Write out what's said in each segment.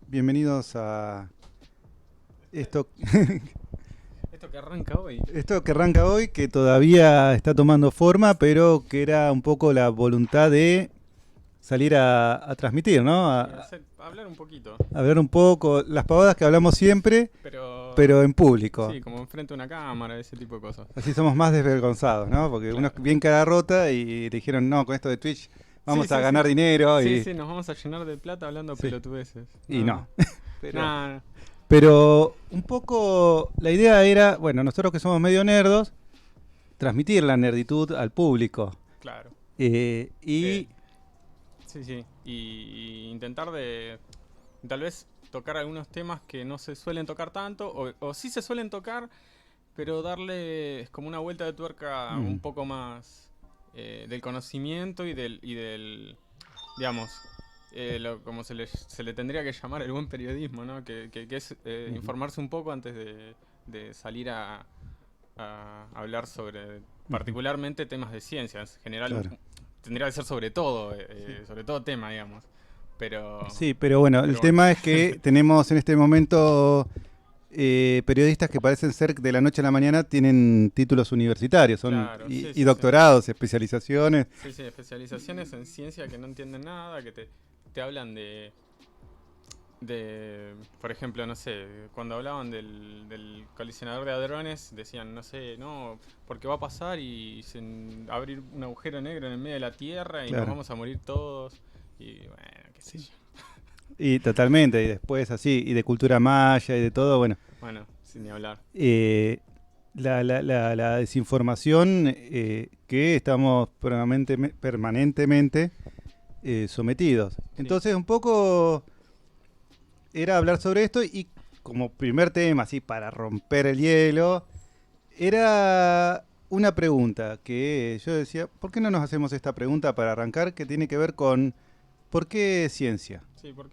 Bienvenidos a esto, Esto que arranca hoy. esto que arranca hoy, que todavía está tomando forma, pero que era un poco la voluntad de salir a transmitir, ¿no? Sí, hablar un poquito. A ver un poco las pavadas que hablamos siempre, Pero pero en público. sí, como enfrente a una cámara, ese tipo de cosas. Así somos más desvergonzados, ¿no? Porque uno es Claro. bien cara rota y dijeron, no, con esto de Twitch Sí, vamos a sí, ganar sí. dinero Sí, y, sí, nos vamos a llenar de plata hablando sí, pelotudeces. y No, no. no. Pero Nah, Pero un poco la idea era, bueno, nosotros que somos medio nerdos, transmitir la nerditud al público. claro. Eh, Y sí, sí. Y intentar de tal vez tocar algunos temas que no se suelen tocar tanto, o sí se suelen tocar, pero darle como una vuelta de tuerca un mm, poco más del conocimiento y del digamos, como se le tendría que llamar el buen periodismo, ¿no? Que es ujú, informarse un poco antes de salir a hablar sobre ujú, particularmente temas de ciencias. En general, claro. tendría que ser sobre todo tema, digamos. Pero, Sí, pero bueno, el pero bueno, tema es que tenemos en este momento periodistas que parecen ser de la noche a la mañana tienen títulos universitarios son, claro, sí, y sí, sí. doctorados, especializaciones. Sí, sí, especializaciones en ciencia que no entienden nada, que te hablan por ejemplo, no sé, cuando hablaban del colisionador de hadrones, decían, no sé, no, porque va a pasar y abrir un agujero negro en el medio de la Tierra y nos Claro. vamos a morir todos. Y bueno, qué sé Sí. yo. Y totalmente, y después así, y de cultura maya y de todo, bueno. Bueno, sin ni hablar. eh, la desinformación que estamos permanentemente sometidos. Sí, Entonces, un poco era hablar sobre esto y como primer tema, así para romper el hielo, era una pregunta que yo decía, ¿por qué no nos hacemos esta pregunta para arrancar que tiene que ver con ¿por qué ciencia? sí, por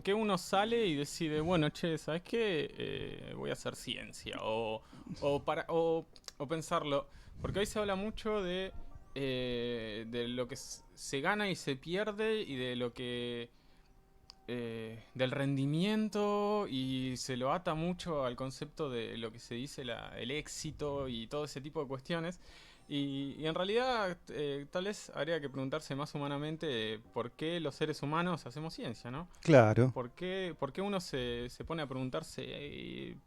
qué uno sale y decide, bueno, che, ¿sabes qué? Voy a hacer ciencia. O pensarlo. Porque hoy se habla mucho de lo que se gana y se pierde y de lo que del rendimiento y se lo ata mucho al concepto de lo que se dice el éxito y todo ese tipo de cuestiones. Y en realidad tal vez habría que preguntarse más humanamente por qué los seres humanos hacemos ciencia, ¿no? Claro, Por qué uno se pone a preguntarse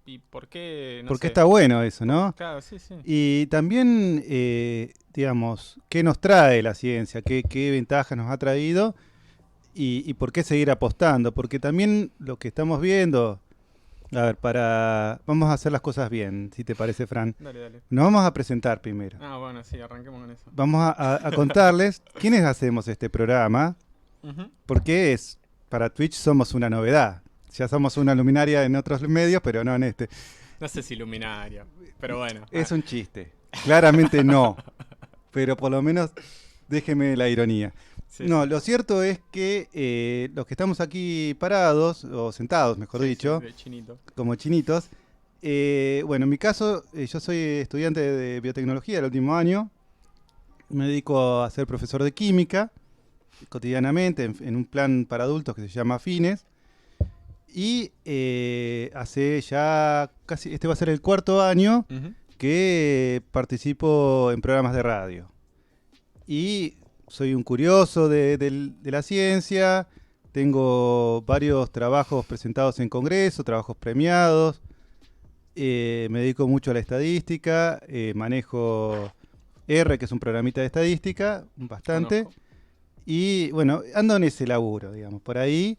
y por qué, no porque sé? está bueno eso, ¿no? Claro, sí, sí. Y también, digamos, ¿qué nos trae la ciencia? ¿Qué ventajas nos ha traído? Y por qué seguir apostando? Porque también lo que estamos viendo, a ver, vamos a hacer las cosas bien, si te parece, Fran. Dale, dale. Nos vamos a presentar primero. Ah, bueno, sí, arranquemos con eso. Vamos a contarles quiénes hacemos este programa, Ujú. porque para Twitch somos una novedad. Ya somos una luminaria en otros medios, pero no en este. No sé si luminaria, pero bueno. Es un chiste. Claramente no, pero por lo menos déjeme la ironía. Sí, No, sí. lo cierto es que los que estamos aquí parados, o sentados, mejor Sí, sí, dicho, de chinito. como chinitos, bueno, en mi caso, yo soy estudiante de biotecnología del último año, me dedico a ser profesor de química cotidianamente en un plan para adultos que se llama Fines, y hace ya casi, este va a ser el cuarto año Ujú. que participo en programas de radio. Y soy un curioso de la ciencia, tengo varios trabajos presentados en congreso, trabajos premiados, me dedico mucho a la estadística, manejo R, que es un programita de estadística, bastante, Conozco. y bueno, ando en ese laburo, digamos, por ahí,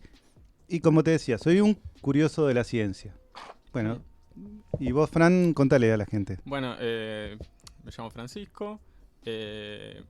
y como te decía, soy un curioso de la ciencia. Bueno, Sí. y vos, Fran, contale a la gente. Bueno, me llamo Francisco. eh,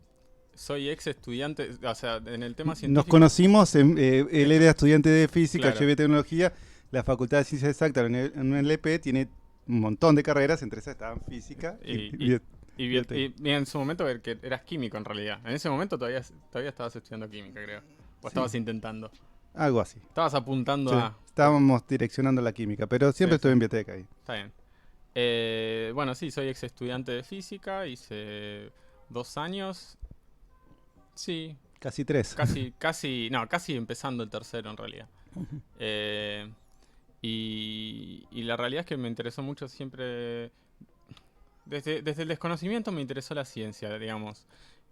Soy ex estudiante, o sea, en el tema Nos científico. conocimos, él Esto, era estudiante de física, yo claro. de tecnología, la Facultad de Ciencias Exactas en un LP tiene un montón de carreras, entre esas estaban física y Y, y, biotecnología. y en su momento ver que eras químico en realidad. En ese momento todavía estabas estudiando química, creo. O Sí, estabas intentando. algo así. Estabas apuntando Sí, a. estábamos direccionando la química, pero siempre Sí, estuve sí. en bioteca ahí. Está bien. Bueno, sí, soy ex estudiante de física. Hice 2 años. Sí, Casi 3. Casi empezando el tercero en realidad. Eh, y la realidad es que me interesó mucho siempre, desde el desconocimiento me interesó la ciencia, digamos.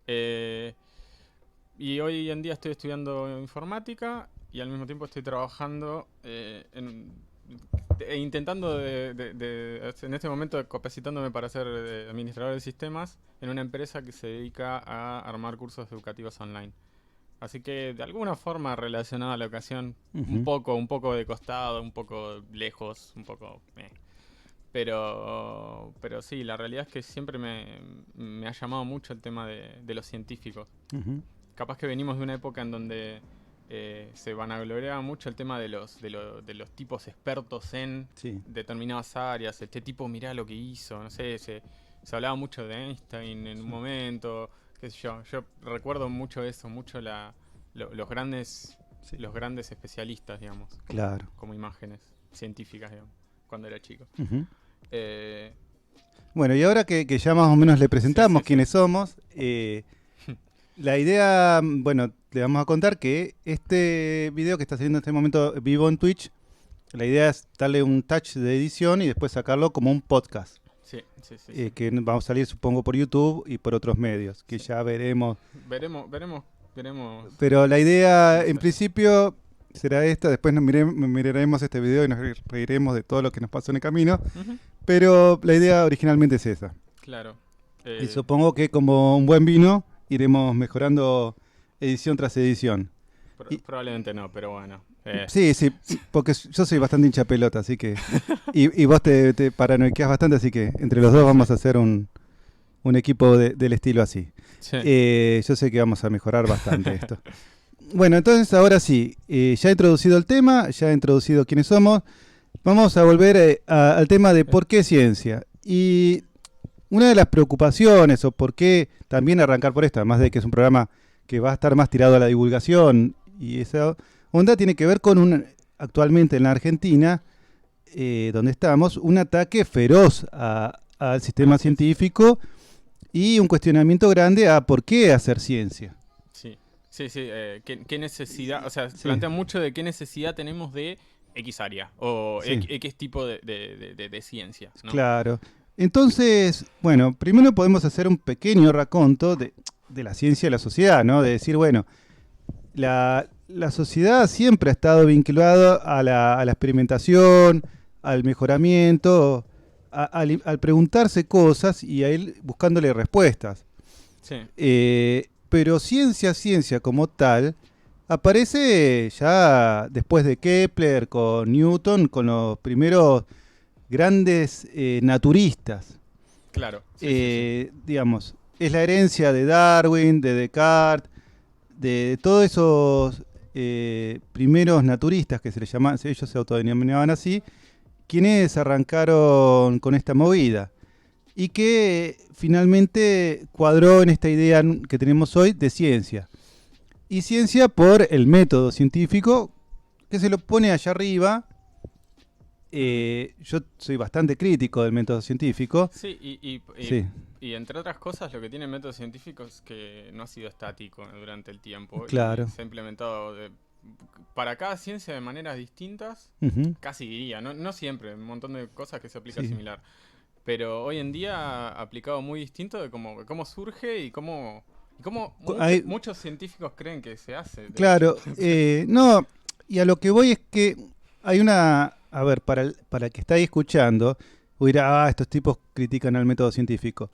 Eh, y hoy en día estoy estudiando informática y al mismo tiempo estoy trabajando intentando en este momento capacitándome para ser administrador de sistemas en una empresa que se dedica a armar cursos educativos online. Así que de alguna forma relacionada a la ocasión, un poco de costado, un poco lejos, un poco... Pero sí, la realidad es que siempre me ha llamado mucho el tema de los científicos. Capaz que venimos de una época en donde se vanagloriaba mucho el tema de los tipos expertos en determinadas áreas. Este tipo, mirá lo que hizo, no sé, se hablaba mucho de Einstein en un momento, qué sé yo. Yo recuerdo mucho eso, mucho los grandes especialistas, digamos, como imágenes científicas, digamos, cuando era chico. Bueno, y ahora que ya más o menos le presentamos quiénes somos, la idea, bueno, le vamos a contar que este video que está saliendo en este momento vivo en Twitch, la idea es darle un touch de edición y después sacarlo como un podcast. Sí. Que vamos a salir, supongo, por YouTube y por otros medios, que ya veremos. Veremos. Pero la idea, en principio, será esta. Después miraremos este video y nos reiremos de todo lo que nos pasó en el camino. Pero la idea originalmente es esa. Claro. Y supongo que como un buen vino, iremos mejorando edición tras edición. Probablemente no, pero bueno. Sí, porque yo soy bastante hincha pelota, así que... y vos te paranoiqueás bastante, así que entre los dos vamos a hacer un equipo del estilo así. Sí. Yo sé que vamos a mejorar bastante esto. Bueno, entonces ahora sí, ya he introducido el tema, ya he introducido quiénes somos. Vamos a volver al tema de por qué ciencia. Y una de las preocupaciones, o por qué también arrancar por esto, además de que es un programa que va a estar más tirado a la divulgación, y esa onda tiene que ver con actualmente en la Argentina, donde estamos, un ataque feroz al sistema científico y un cuestionamiento grande a por qué hacer ciencia. Sí. ¿Qué necesidad? O sea, plantea mucho de qué necesidad tenemos de X área o X tipo de ciencia, ¿no? Claro. Entonces, bueno, primero podemos hacer un pequeño raconto de la ciencia y la sociedad, ¿no? De decir, bueno, la sociedad siempre ha estado vinculada a la experimentación, al mejoramiento, al preguntarse cosas y a ir buscándole respuestas. Sí. Pero ciencia como tal aparece ya después de Kepler, con Newton, con los primeros grandes naturistas. Claro. Digamos, es la herencia de Darwin, de Descartes, de todos esos primeros naturistas que se les llamaban, ellos se autodenominaban así, quienes arrancaron con esta movida y que finalmente cuadró en esta idea que tenemos hoy de ciencia. Y ciencia por el método científico que se lo pone allá arriba. Yo soy bastante crítico del método científico. Sí, y entre otras cosas lo que tiene el método científico es que no ha sido estático durante el tiempo. Claro. Y se ha implementado para cada ciencia de maneras distintas, casi diría, no siempre, un montón de cosas que se aplica similar. Pero hoy en día aplicado muy distinto de cómo surge y cómo muchos científicos creen que se hace. Claro, no, y a lo que voy es que hay una... A ver, para el que está ahí escuchando, dirá, estos tipos critican al método científico.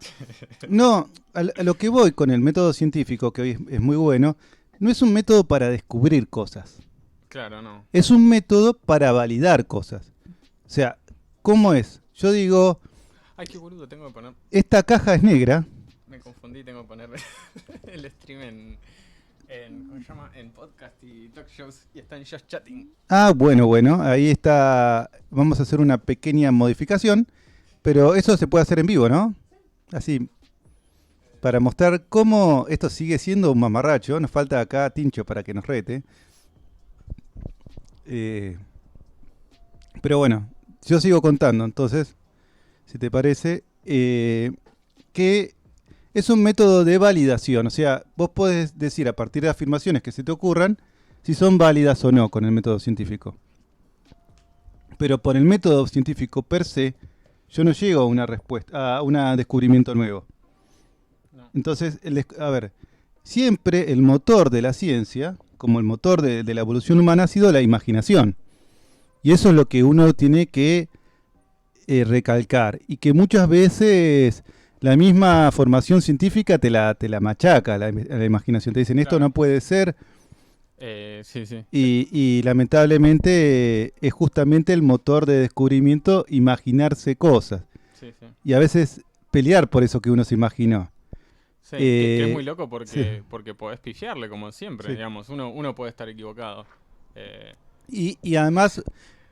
No, a lo que voy con el método científico, que hoy es muy bueno, no es un método para descubrir cosas. Claro, no. Es un método para validar cosas. O sea, ¿cómo es? Yo digo... Ay, qué boludo, tengo que poner... Esta caja es negra. Me confundí, tengo que poner el stream ¿cómo se llama? En podcast y talk shows y está en Just Chatting. Ah, bueno, ahí está. Vamos a hacer una pequeña modificación, pero eso se puede hacer en vivo, ¿no? Así, para mostrar cómo esto sigue siendo un mamarracho. Nos falta acá Tincho para que nos rete. Pero bueno, yo sigo contando, entonces, si te parece, que es un método de validación. O sea, vos podés decir a partir de afirmaciones que se te ocurran si son válidas o no con el método científico. Pero por el método científico per se, yo no llego a una respuesta, a un descubrimiento nuevo. No. Entonces, a ver, siempre el motor de la ciencia, como el motor de la evolución humana, ha sido la imaginación. Y eso es lo que uno tiene que recalcar. Y que muchas veces la misma formación científica te la machaca, la imaginación. Te dicen, esto Claro. no puede ser. Sí, sí. Y lamentablemente es justamente el motor de descubrimiento imaginarse cosas. Sí, sí. Y a veces pelear por eso que uno se imaginó. Sí, que es muy loco sí. porque podés pifiarle, como siempre, Sí. digamos. Uno puede estar equivocado. Y además,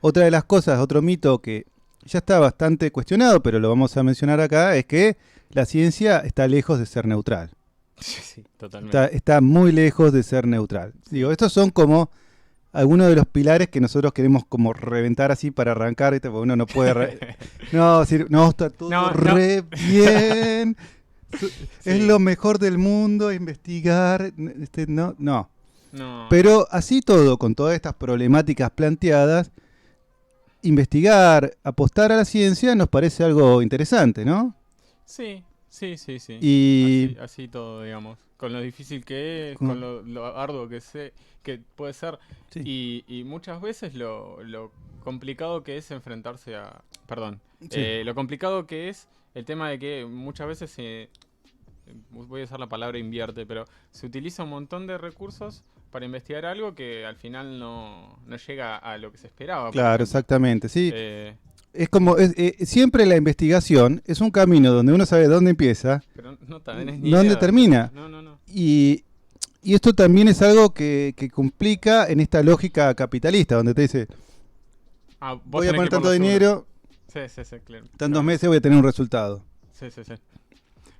otra de las cosas, otro mito que ya está bastante cuestionado, pero lo vamos a mencionar acá, es que la ciencia está lejos de ser neutral. Sí, totalmente. Está muy lejos de ser neutral. Digo, estos son como algunos de los pilares que nosotros queremos como reventar así para arrancar, ¿viste? Porque uno no puede... no, decir, no, está todo No, no. re bien, Sí. es lo mejor del mundo, investigar, no. No. Pero así todo, con todas estas problemáticas planteadas, investigar, apostar a la ciencia nos parece algo interesante, ¿no? Sí, sí, sí, sí. Y... Así todo, digamos. Con lo difícil que es, Con- con lo arduo que puede ser. Sí. Y muchas veces lo complicado que es enfrentarse a... Perdón. Sí. Lo complicado que es el tema de que muchas veces voy a usar la palabra invierte, pero se utiliza un montón de recursos para investigar algo que al final no llega a lo que se esperaba. por Claro, ejemplo. exactamente, sí. Eh, Es como, siempre la investigación es un camino donde uno sabe dónde empieza, pero no tenés ni dónde idea. termina. No. Y esto también es algo que complica en esta lógica capitalista, donde te dice, Ah, vos voy a tenés poner que por tanto lo seguro. dinero, Sí, claro. tantos meses voy a tener un resultado. Sí.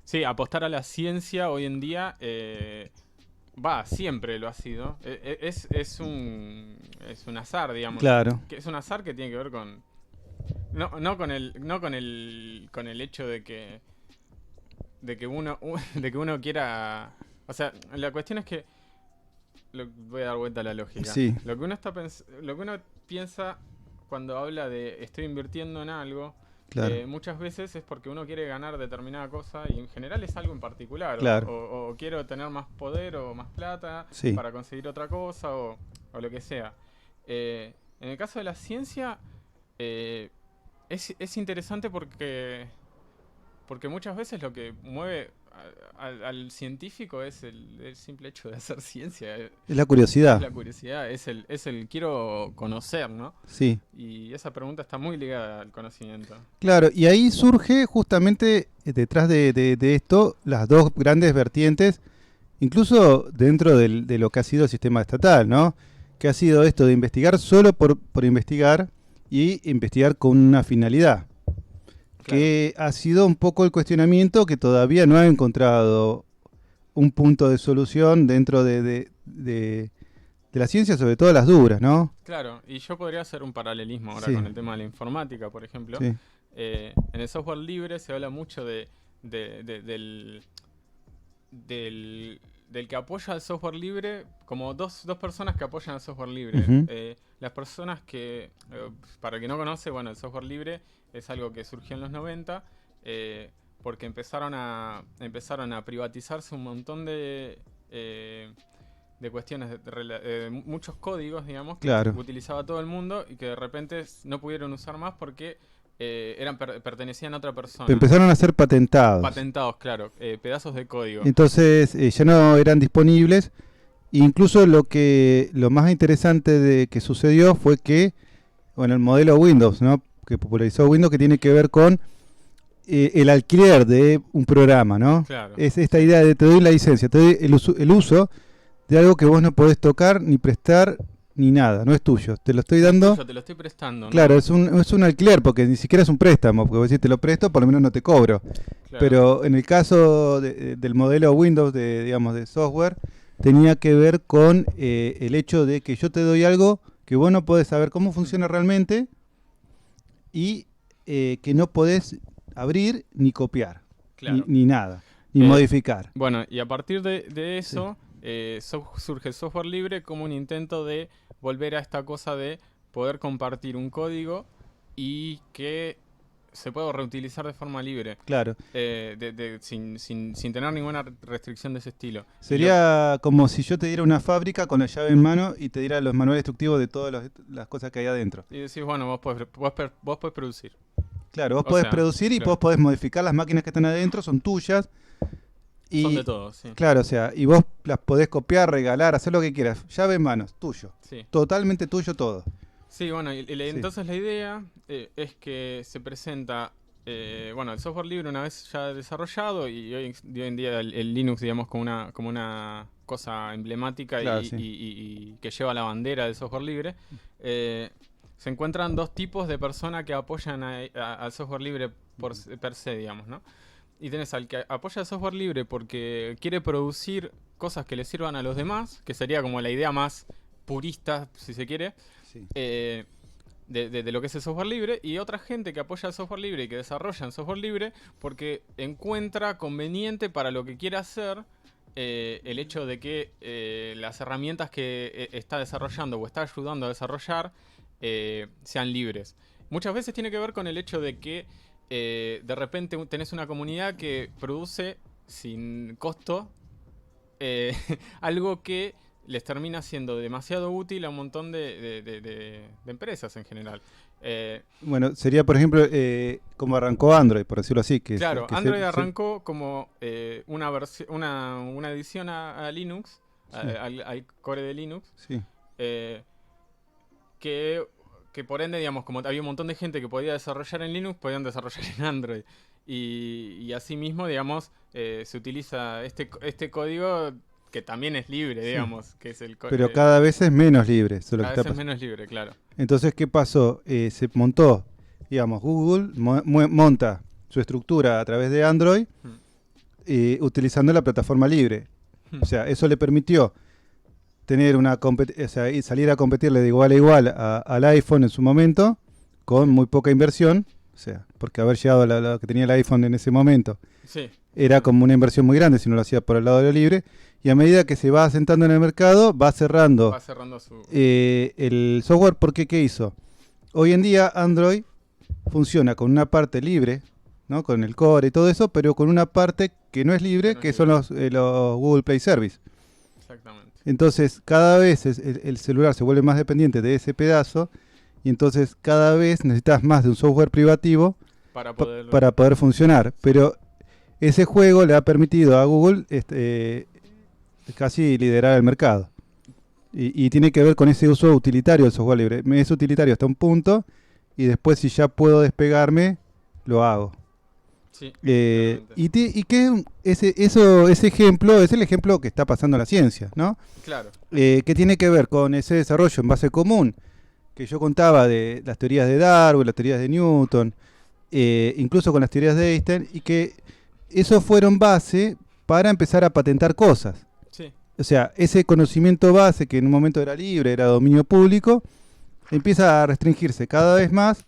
Sí, apostar a la ciencia hoy en día, siempre lo ha sido. Es un azar, digamos. Claro, Que es un azar que tiene que ver con... No con el hecho de que de que uno quiera... O sea, la cuestión es que... voy a dar vuelta a la lógica. sí, Lo que uno piensa cuando habla de estoy invirtiendo en algo, claro, muchas veces es porque uno quiere ganar determinada cosa y en general es algo en particular. Claro. O quiero tener más poder o más plata Sí. para conseguir otra cosa o lo que sea. En el caso de la ciencia, es interesante porque muchas veces lo que mueve al científico es el simple hecho de hacer ciencia. Es la Es curiosidad, la curiosidad, es el quiero conocer, ¿no? sí. Y esa pregunta está muy ligada al conocimiento. Claro, y ahí surge justamente detrás de esto las dos grandes vertientes, incluso dentro de lo que ha sido el sistema estatal, ¿no? Que ha sido esto de investigar solo por investigar y investigar con una finalidad. Que ha sido un poco el cuestionamiento que todavía no ha encontrado un punto de solución dentro de la ciencia, sobre todo las duras, ¿no? Claro, y yo podría hacer un paralelismo ahora Sí. con el tema de la informática, por ejemplo. Sí, En el software libre se habla mucho del que apoya el software libre, como dos personas que apoyan el software libre. Ujú. Las personas que, para el que no conoce, bueno, el software libre es algo que surgió en los 90, porque empezaron a privatizarse un montón de cuestiones, muchos códigos, digamos, que Claro. utilizaba todo el mundo y que de repente no pudieron usar más porque pertenecían a otra persona. Empezaron a ser patentados. Patentados, claro, pedazos de código. Entonces ya no eran disponibles. Incluso lo más interesante de que sucedió fue que, bueno, el modelo Windows, ¿no? Que popularizó Windows, que tiene que ver con el alquiler de un programa, ¿no? Claro. Es esta idea de te doy la licencia, te doy el uso de algo que vos no podés tocar, ni prestar, ni nada, no es tuyo. Te lo estoy dando. Yo te lo estoy prestando, ¿no? Claro, es un alquiler, porque ni siquiera es un préstamo, porque vos decís te lo presto, por lo menos no te cobro. Claro. Pero en el caso del modelo Windows, digamos, de software, tenía que ver con el hecho de que yo te doy algo que vos no podés saber cómo funciona realmente y que no podés abrir ni copiar, Claro. ni nada. y modificar. Bueno, y a partir de eso surge el software libre como un intento de volver a esta cosa de poder compartir un código y que se pueda reutilizar de forma libre. Claro. Sin tener ninguna restricción de ese estilo. Sería como si yo te diera una fábrica con la llave en mano y te diera los manuales instructivos de todas las cosas que hay adentro. Y decís, bueno, vos podés producir. Claro, vos podés producir y vos podés modificar las máquinas que están adentro, son tuyas. Y, son de todo, sí. Claro, o sea, y vos las podés copiar, regalar, hacer lo que quieras. Llave en mano, tuyo. Sí. Totalmente tuyo todo. Sí, bueno, entonces la idea es que se presenta, el software libre una vez ya desarrollado y hoy en día el Linux, digamos, como una cosa emblemática, claro, y que lleva la bandera del software libre, se encuentran dos tipos de personas que apoyan al software libre per se, digamos, ¿no? Y tenés al que apoya el software libre porque quiere producir cosas que le sirvan a los demás, que sería como la idea más purista, si se quiere, sí, de lo que es el software libre, y otra gente que apoya el software libre y que desarrolla el software libre porque encuentra conveniente para lo que quiere hacer el hecho de que las herramientas que está desarrollando o está ayudando a desarrollar sean libres. Muchas veces tiene que ver con el hecho de que de repente tenés una comunidad que produce sin costo algo que les termina siendo demasiado útil a un montón de empresas en general. Bueno, sería por ejemplo como arrancó Android, por decirlo así. Claro, Android arrancó como una adición a Linux, sí, al core de Linux, sí, que por ende, digamos, como había un montón de gente que podía desarrollar en Linux, podían desarrollar en Android. Y así mismo, digamos, se utiliza este código que también es libre, digamos, sí, que es el código. Pero cada vez es menos libre. Cada vez es menos libre, claro. Entonces, ¿qué pasó? Se montó, digamos, Google monta su estructura a través de Android utilizando la plataforma libre. O sea, eso le permitió tener y salir a competirle de igual a igual al iPhone en su momento, con muy poca inversión. O sea, porque haber llegado a lo que tenía el iPhone en ese momento, sí, era como una inversión muy grande si no lo hacía por el lado de lo libre. Y a medida que se va asentando en el mercado, va cerrando el software. Porque, ¿qué hizo? Hoy en día Android funciona con una parte libre, ¿no? Con el core y todo eso, pero con una parte que no es libre, que son los Google Play Service. Exactamente. Entonces, cada vez el celular se vuelve más dependiente de ese pedazo, y entonces cada vez necesitas más de un software privativo para poder funcionar. Pero ese juego le ha permitido a Google casi liderar el mercado. Y tiene que ver con ese uso utilitario del software libre. Me es utilitario hasta un punto, y después, si ya puedo despegarme, lo hago. Sí, y que ese ejemplo es el ejemplo que está pasando en la ciencia, ¿no? Claro. Que tiene que ver con ese desarrollo en base común que yo contaba, de las teorías de Darwin, las teorías de Newton, incluso con las teorías de Einstein, y que eso fueron base para empezar a patentar cosas. Sí. O sea, ese conocimiento base, que en un momento era libre, era dominio público, empieza a restringirse cada vez más,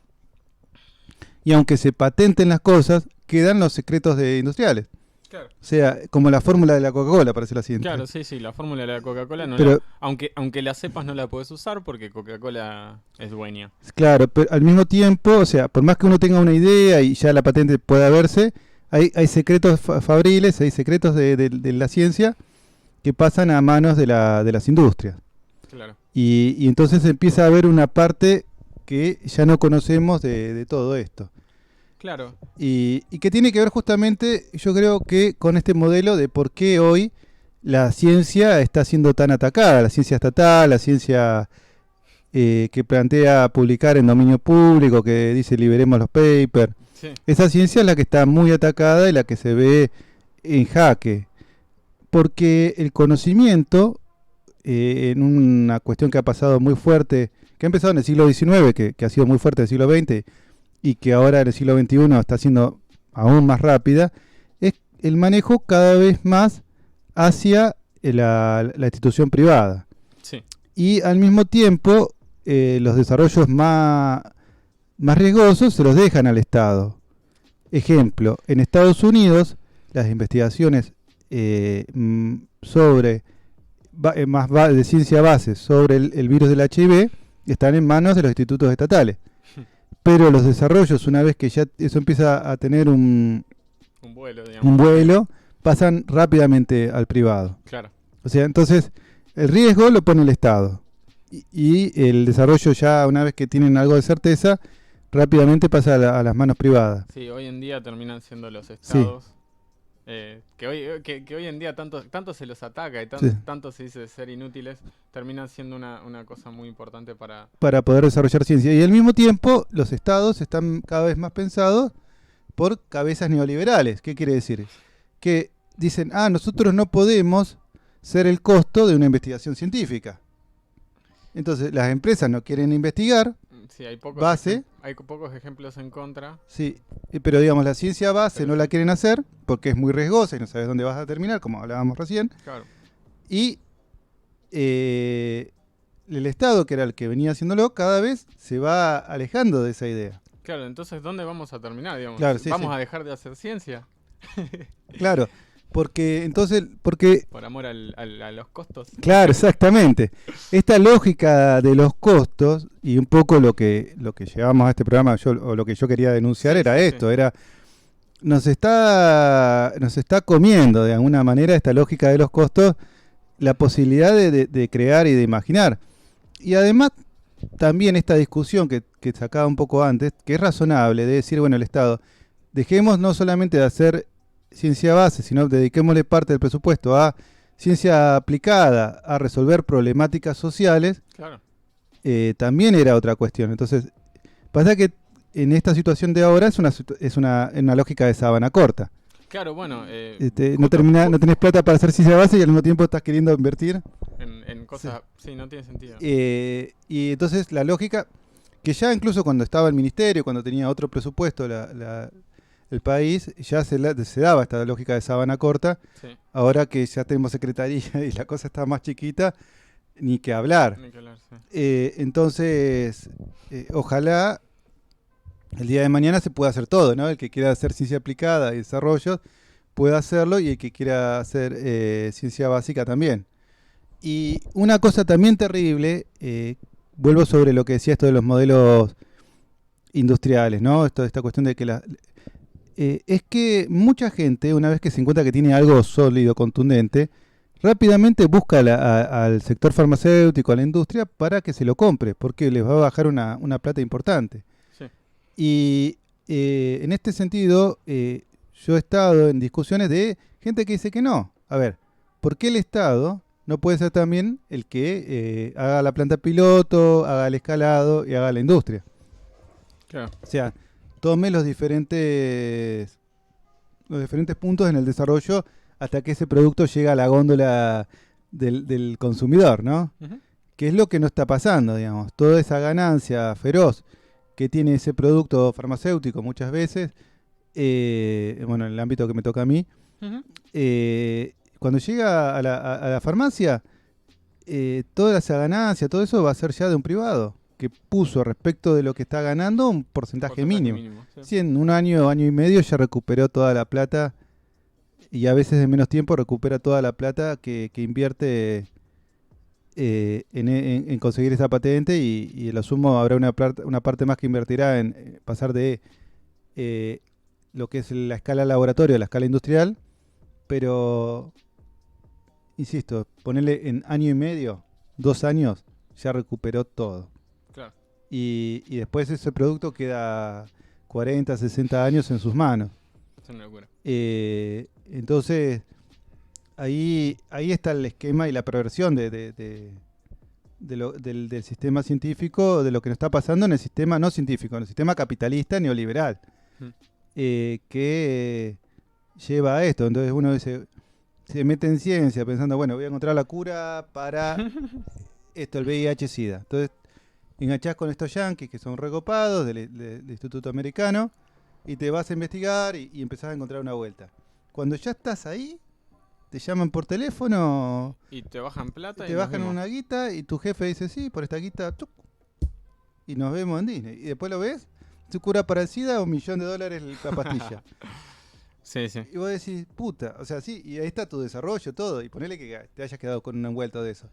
y aunque se patenten las cosas, quedan los secretos industriales. Claro. O sea, como la fórmula de la Coca-Cola, para decirlo así. Claro, sí, la fórmula de la Coca-Cola aunque la sepas, no la puedes usar porque Coca-Cola es dueña. Claro, pero al mismo tiempo, o sea, por más que uno tenga una idea y ya la patente pueda verse, hay secretos fabriles, hay secretos de la ciencia que pasan a manos de las industrias. Claro. Y entonces empieza a haber una parte que ya no conocemos de todo esto. Claro. Y que tiene que ver justamente, yo creo, que con este modelo de por qué hoy la ciencia está siendo tan atacada, la ciencia estatal, la ciencia que plantea publicar en dominio público, que dice liberemos los papers. Sí. Esa ciencia es la que está muy atacada y la que se ve en jaque. Porque el conocimiento, en una cuestión que ha pasado muy fuerte, que ha empezado en el siglo XIX, que ha sido muy fuerte en el siglo XX, y que ahora en el siglo XXI está siendo aún más rápida, es el manejo cada vez más hacia la institución privada. Sí. Y al mismo tiempo, los desarrollos más riesgosos se los dejan al Estado. Ejemplo, en Estados Unidos, las investigaciones sobre de ciencia base sobre el virus del HIV están en manos de los institutos estatales. Pero los desarrollos, una vez que ya eso empieza a tener un vuelo, digamos. Un vuelo, pasan rápidamente al privado. Claro. O sea, entonces el riesgo lo pone el Estado. Y el desarrollo ya, una vez que tienen algo de certeza, rápidamente pasa a las manos privadas. Sí, hoy en día terminan siendo los estados. Sí. Que hoy en día tanto se los ataca y tanto se dice ser inútiles, terminan siendo una cosa muy importante para poder desarrollar ciencia. Y al mismo tiempo, los estados están cada vez más pensados por cabezas neoliberales. ¿Qué quiere decir? Que dicen, nosotros no podemos ser el costo de una investigación científica. Entonces, las empresas no quieren investigar. Sí, hay pocos ejemplos en contra. Sí, pero digamos, la ciencia base no la quieren hacer porque es muy riesgosa y no sabes dónde vas a terminar, como hablábamos recién. Claro. Y el Estado, que era el que venía haciéndolo, cada vez se va alejando de esa idea. Claro, entonces, ¿dónde vamos a terminar? Digamos? Claro, sí, ¿Vamos a dejar de hacer ciencia? Claro. Porque por amor a los costos. Claro, exactamente. Esta lógica de los costos, y un poco lo que llevamos a este programa, o lo que yo quería denunciar era esto, era nos está comiendo de alguna manera esta lógica de los costos, la posibilidad de crear y de imaginar. Y además, también esta discusión que sacaba un poco antes, que es razonable, de decir, bueno, el Estado, dejemos no solamente de hacer ciencia base, sino dediquémosle parte del presupuesto a ciencia aplicada, a resolver problemáticas sociales, claro. También era otra cuestión. Entonces, pasa que en esta situación de ahora es una lógica de sábana corta. Claro, bueno. No tenés plata para hacer ciencia base y al mismo tiempo estás queriendo invertir en cosas. Sí, no tiene sentido. Y entonces la lógica, que ya incluso cuando estaba el ministerio, cuando tenía otro presupuesto, el país, ya se daba esta lógica de sábana corta. Sí. Ahora que ya tenemos secretaría y la cosa está más chiquita, ni que hablar. Sí. Entonces, ojalá el día de mañana se pueda hacer todo, ¿no? El que quiera hacer ciencia aplicada y desarrollo pueda hacerlo, y el que quiera hacer ciencia básica también. Y una cosa también terrible, vuelvo sobre lo que decía esto de los modelos industriales, ¿no? Esta cuestión de que es que mucha gente, una vez que se encuentra que tiene algo sólido, contundente, rápidamente busca al sector farmacéutico, a la industria, para que se lo compre, porque les va a bajar una plata importante. Sí. Y en este sentido, yo he estado en discusiones de gente que dice que no. A ver, ¿por qué el Estado no puede ser también el que haga la planta piloto, haga el escalado y haga la industria? Claro. O sea, tome los diferentes puntos en el desarrollo hasta que ese producto llega a la góndola del consumidor, ¿no? Uh-huh. Que es lo que no está pasando, digamos. Toda esa ganancia feroz que tiene ese producto farmacéutico muchas veces, bueno, en el ámbito que me toca a mí, uh-huh. Cuando llega a la farmacia, toda esa ganancia, todo eso va a ser ya de un privado, que puso respecto de lo que está ganando un porcentaje mínimo. Sí. Sí, en un año y medio ya recuperó toda la plata, y a veces en menos tiempo recupera toda la plata que invierte en conseguir esa patente, y lo sumo habrá una parte más que invertirá en pasar de lo que es la escala laboratorio a la escala industrial, pero insisto, ponerle en año y medio, 2 años, ya recuperó todo. Claro. Y después ese producto queda 40, 60 años en sus manos. Es una locura. Entonces, ahí está el esquema y la perversión del sistema científico, de lo que nos está pasando en el sistema no científico, en el sistema capitalista neoliberal, que lleva a esto. Entonces uno se mete en ciencia pensando, bueno, voy a encontrar la cura para esto, el VIH-Sida. Entonces enganchás con estos yanquis que son recopados del Instituto Americano, y te vas a investigar y empezás a encontrar una vuelta. Cuando ya estás ahí, te llaman por teléfono y te bajan plata, te bajan una guita, y tu jefe dice, sí, por esta guita, ¡tuc! Y nos vemos en Disney. Y después lo ves, tu cura para el SIDA, $1 millón la pastilla. Sí, sí. Y vos decís, puta, o sea, sí, y ahí está tu desarrollo, todo, y ponele que te hayas quedado con un envuelto de eso.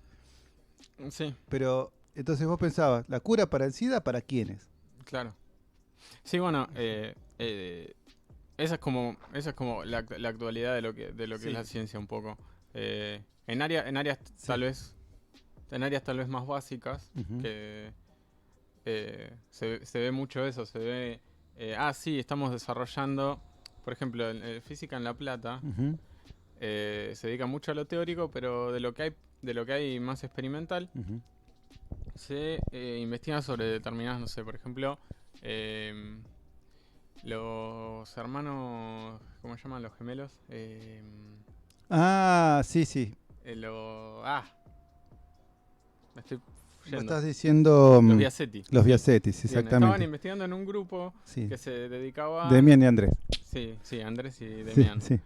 Sí, Pero, entonces vos pensabas, ¿la cura para el SIDA para quiénes? claro. Sí, bueno, esa es como la actualidad de lo que es Sí, la ciencia un poco. En áreas sí. en áreas tal vez más básicas, Ujú, que se ve mucho eso, se ve, sí, estamos desarrollando, por ejemplo, en física en La Plata, ujú, se dedica mucho a lo teórico, pero de lo que hay más experimental, ujú. se investiga sobre determinadas, no sé, por ejemplo, em, los hermanos, ¿cómo se llaman los gemelos? Ah, sí, sí. Me estoy Vos yendo. estás diciendo Los Biasetti, los sí. Biacetis, Bien, estaban exactamente. investigando en un grupo Sí. que se dedicaban. Demian y Andrés. Sí, sí, Andrés y Sí, Demian. sí.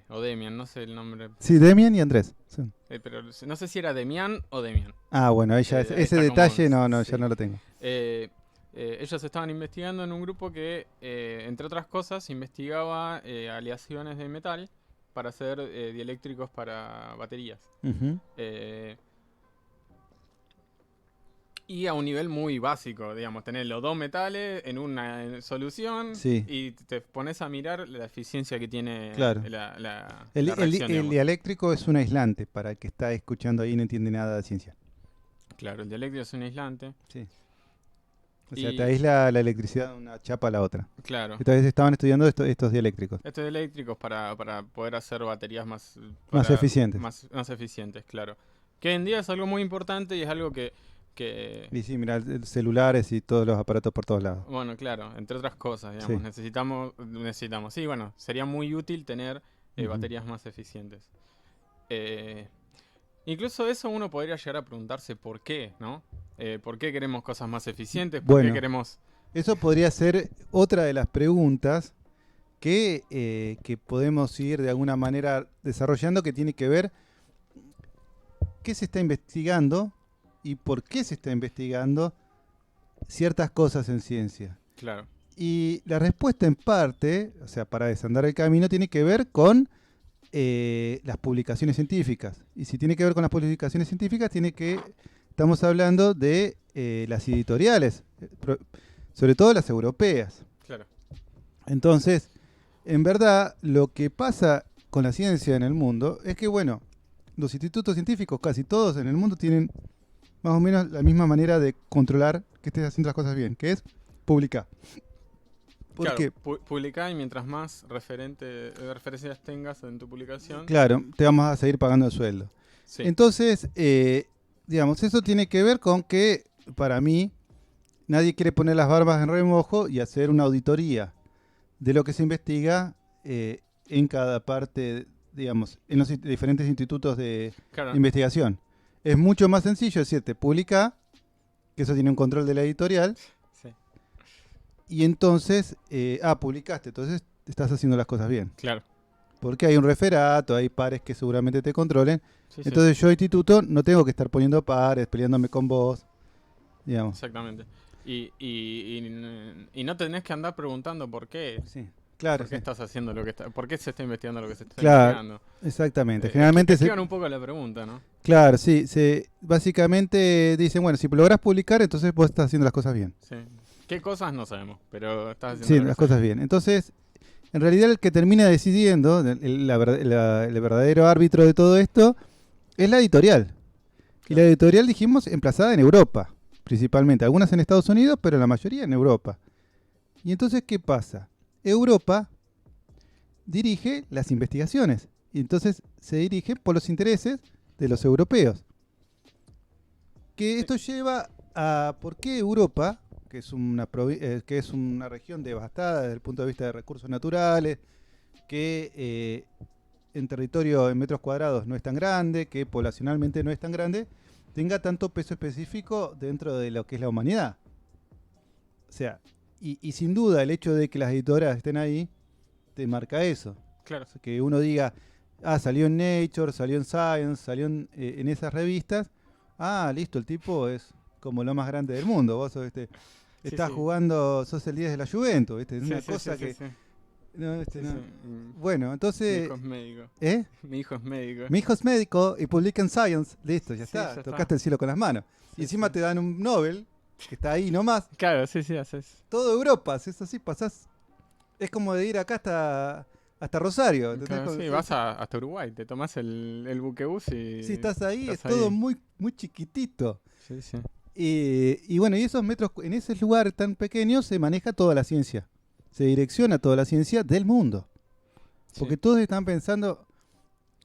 O Demian, no sé el nombre Sí, preciso. Demian y Andrés. Sí. Pero no sé si era Demian o Demian. Ah, bueno, ahí ya Ahí ese está como. detalle no, no, ya Sí. no lo tengo. Eh, Ellos estaban investigando en un grupo que, entre otras cosas, investigaba aleaciones de metal para hacer dieléctricos para baterías. Ujú. Eh, y a un nivel muy básico, digamos, tener los dos metales en una solución Sí, y te pones a mirar la eficiencia que tiene claro. la reacción, El digamos. dieléctrico es un aislante para el que está escuchando ahí y no entiende nada de ciencia. Claro, el dieléctrico es un aislante. Sí. O sea, te Y, aísla la electricidad de una chapa a la otra. claro, Entonces estaban estudiando estos dieléctricos. estos eléctricos para poder hacer baterías Más eficientes. más eficientes, claro. Que en día es algo muy importante y es algo que Y sí, mira, celulares y todos los aparatos por todos lados. bueno, claro, entre otras cosas, digamos, Sí. sí, bueno, sería muy útil tener Ujú. baterías más eficientes. Eh, Incluso eso uno podría llegar a preguntarse por qué, ¿no? ¿Por qué queremos cosas más eficientes? ¿Por qué Bueno, queremos... eso podría ser otra de las preguntas que podemos ir de alguna manera desarrollando que tiene que ver qué se está investigando y por qué se está investigando ciertas cosas en ciencia. Claro, Y la respuesta en parte, o sea, para desandar el camino, tiene que ver con las publicaciones científicas. Y si tiene que ver con las publicaciones científicas, estamos hablando de las editoriales, sobre todo las europeas. claro. Entonces, en verdad, lo que pasa con la ciencia en el mundo es que, bueno, los institutos científicos, casi todos en el mundo, tienen más o menos la misma manera de controlar que estés haciendo las cosas bien, que es publicar. Claro, Porque, publicar y mientras más referencias tengas en tu publicación, claro, te vamos a seguir pagando el sueldo. sí, Entonces, digamos, eso tiene que ver con que, para mí, nadie quiere poner las barbas en remojo y hacer una auditoría de lo que se investiga en cada parte, digamos, en los diferentes institutos de claro, investigación. Es mucho más sencillo decirte, publica, que eso tiene un control de la editorial, sí, y entonces, publicaste, entonces estás haciendo las cosas bien. claro, Porque hay un referato, hay pares que seguramente te controlen. sí, sí, Entonces yo, instituto, no tengo que estar poniendo pares, peleándome con vos, digamos. exactamente. Y no tenés que andar preguntando Sí, claro, por qué sí. estás haciendo lo que está, por qué se está investigando lo que se está Claro, investigando. exactamente. Generalmente, Esquivan un poco la pregunta, ¿no? claro, sí, básicamente dicen, bueno, si lográs publicar, entonces vos estás haciendo las cosas bien. Sí. ¿Qué cosas? No sabemos, pero estás haciendo Sí, las las cosas cosas bien. bien. Entonces, en realidad el que termina decidiendo, el verdadero árbitro de todo esto, es la editorial. Y la Claro. editorial, dijimos, emplazada en Europa, principalmente. Algunas en Estados Unidos, pero la mayoría en Europa. Y entonces, ¿qué pasa? Europa dirige las investigaciones. Y entonces se dirige por los intereses de los europeos. Que Sí, esto lleva a por qué Europa, que es una región devastada desde el punto de vista de recursos naturales, que en territorio en metros cuadrados no es tan grande, que poblacionalmente no es tan grande, tenga tanto peso específico dentro de lo que es la humanidad. O sea, y sin duda el hecho de que las editoras estén ahí te marca eso. claro. O sea, que uno diga, salió en Nature, salió en Science, salió en esas revistas. Listo, el tipo es como lo más grande del mundo. Vos sos, Sí, estás sí. jugando, sos el 10 de la Juventus, ¿viste? Es Sí, una sí, sí, cosa sí, que sí. No, Sí, no. sí. Bueno, Mi entonces... hijo es médico. ¿Eh? Mi hijo es médico. Mi hijo es médico y publica en Science. Listo, ya Sí, está. ya está. Tocaste el cielo con las manos. Y Sí, encima sí. te dan un Nobel, que está ahí nomás. Claro, sí, sí, haces. Todo Europa, si es así, pasás. Es como de ir acá hasta Rosario. ¿Entendés? Claro, sí, vas hasta Uruguay, te tomás el buquebús y Si estás ahí, es estás todo ahí. muy, muy chiquitito. Sí, sí. Y bueno, y esos metros, en ese lugar tan pequeño se maneja toda la ciencia. Se direcciona toda la ciencia del mundo. Porque Sí, todos están pensando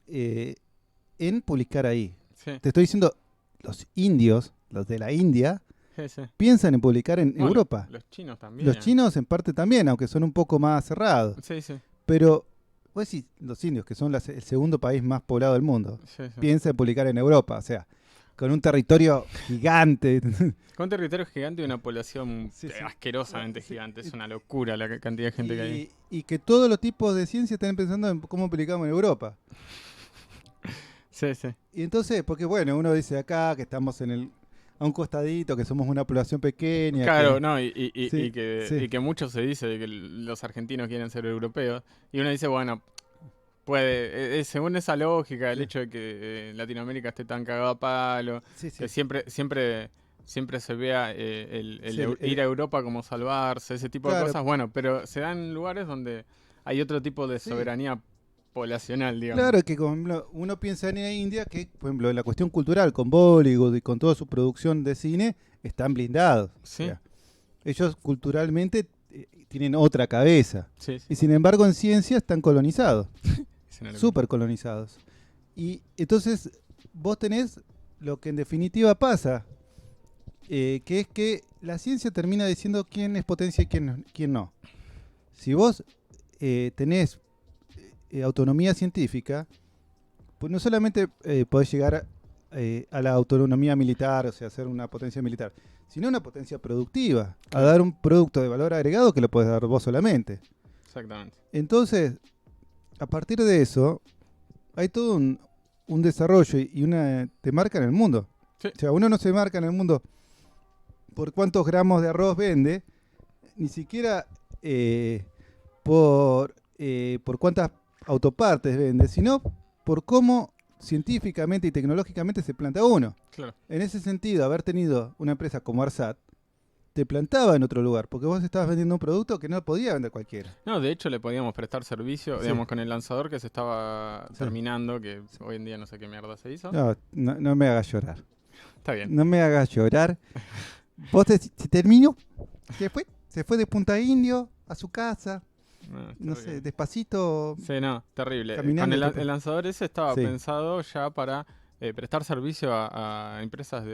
en publicar ahí. sí. Te estoy diciendo, los indios, los de la India, Sí, sí. piensan en publicar en Bueno, Europa. los chinos también. Los chinos en parte también, aunque son un poco más cerrados. Sí, sí. Pero, vos decís, los indios, que son el segundo país más poblado del mundo, Sí, sí. piensan en publicar en Europa. O sea, con un territorio gigante. Con un territorio gigante y una población Sí, sí. asquerosamente Sí. gigante. Es una locura la cantidad de gente que hay. Y que todos los tipos de ciencia están pensando en cómo publicamos en Europa. Sí, sí. Y entonces, porque bueno, uno dice acá que estamos a un costadito, que somos una población pequeña. Claro, que- no, Sí, y que mucho se dice de que los argentinos quieren ser europeos. Y uno dice, bueno, puede, según esa lógica, el Sí. hecho de que Latinoamérica esté tan cagado a palo, Sí, sí. que siempre se vea Sí, ir a Europa como salvarse, ese tipo de Claro. cosas, bueno, pero se dan en lugares donde hay otro tipo de Sí. soberanía poblacional, digamos. Claro que como ejemplo, uno piensa en la India que, por ejemplo, en la cuestión cultural, con Bollywood y con toda su producción de cine, están blindados. Sí. O sea, ellos culturalmente tienen otra cabeza. Sí, sí. Y sin embargo en ciencia están colonizados, Es una locura. súper colonizados. Y entonces vos tenés lo que en definitiva pasa, que es que la ciencia termina diciendo quién es potencia y quién no. Si vos tenés autonomía científica, pues no solamente podés llegar a la autonomía militar, o sea, ser una potencia militar, sino una potencia productiva, a Claro. dar un producto de valor agregado que lo podés dar vos solamente. Exactamente. Entonces, a partir de eso, hay todo un desarrollo y te marca en el mundo. Sí. O sea, uno no se marca en el mundo por cuántos gramos de arroz vende, ni siquiera por cuántas autopartes vende, sino por cómo científicamente y tecnológicamente se planta uno. Claro. En ese sentido, haber tenido una empresa como ARSAT te plantaba en otro lugar, porque vos estabas vendiendo un producto que no podía vender cualquiera. No, de hecho le podíamos prestar servicio, Sí. digamos, con el lanzador que se estaba Sí. terminando, que hoy en día no sé qué mierda se hizo. No me hagas llorar. Está bien. No me hagas llorar. Vos se terminó, se fue de Punta Indio a su casa, no sé, terrible. despacito. Sí, no, terrible. Caminando Con tipo- el lanzador ese estaba Sí. pensado ya para prestar servicio a empresas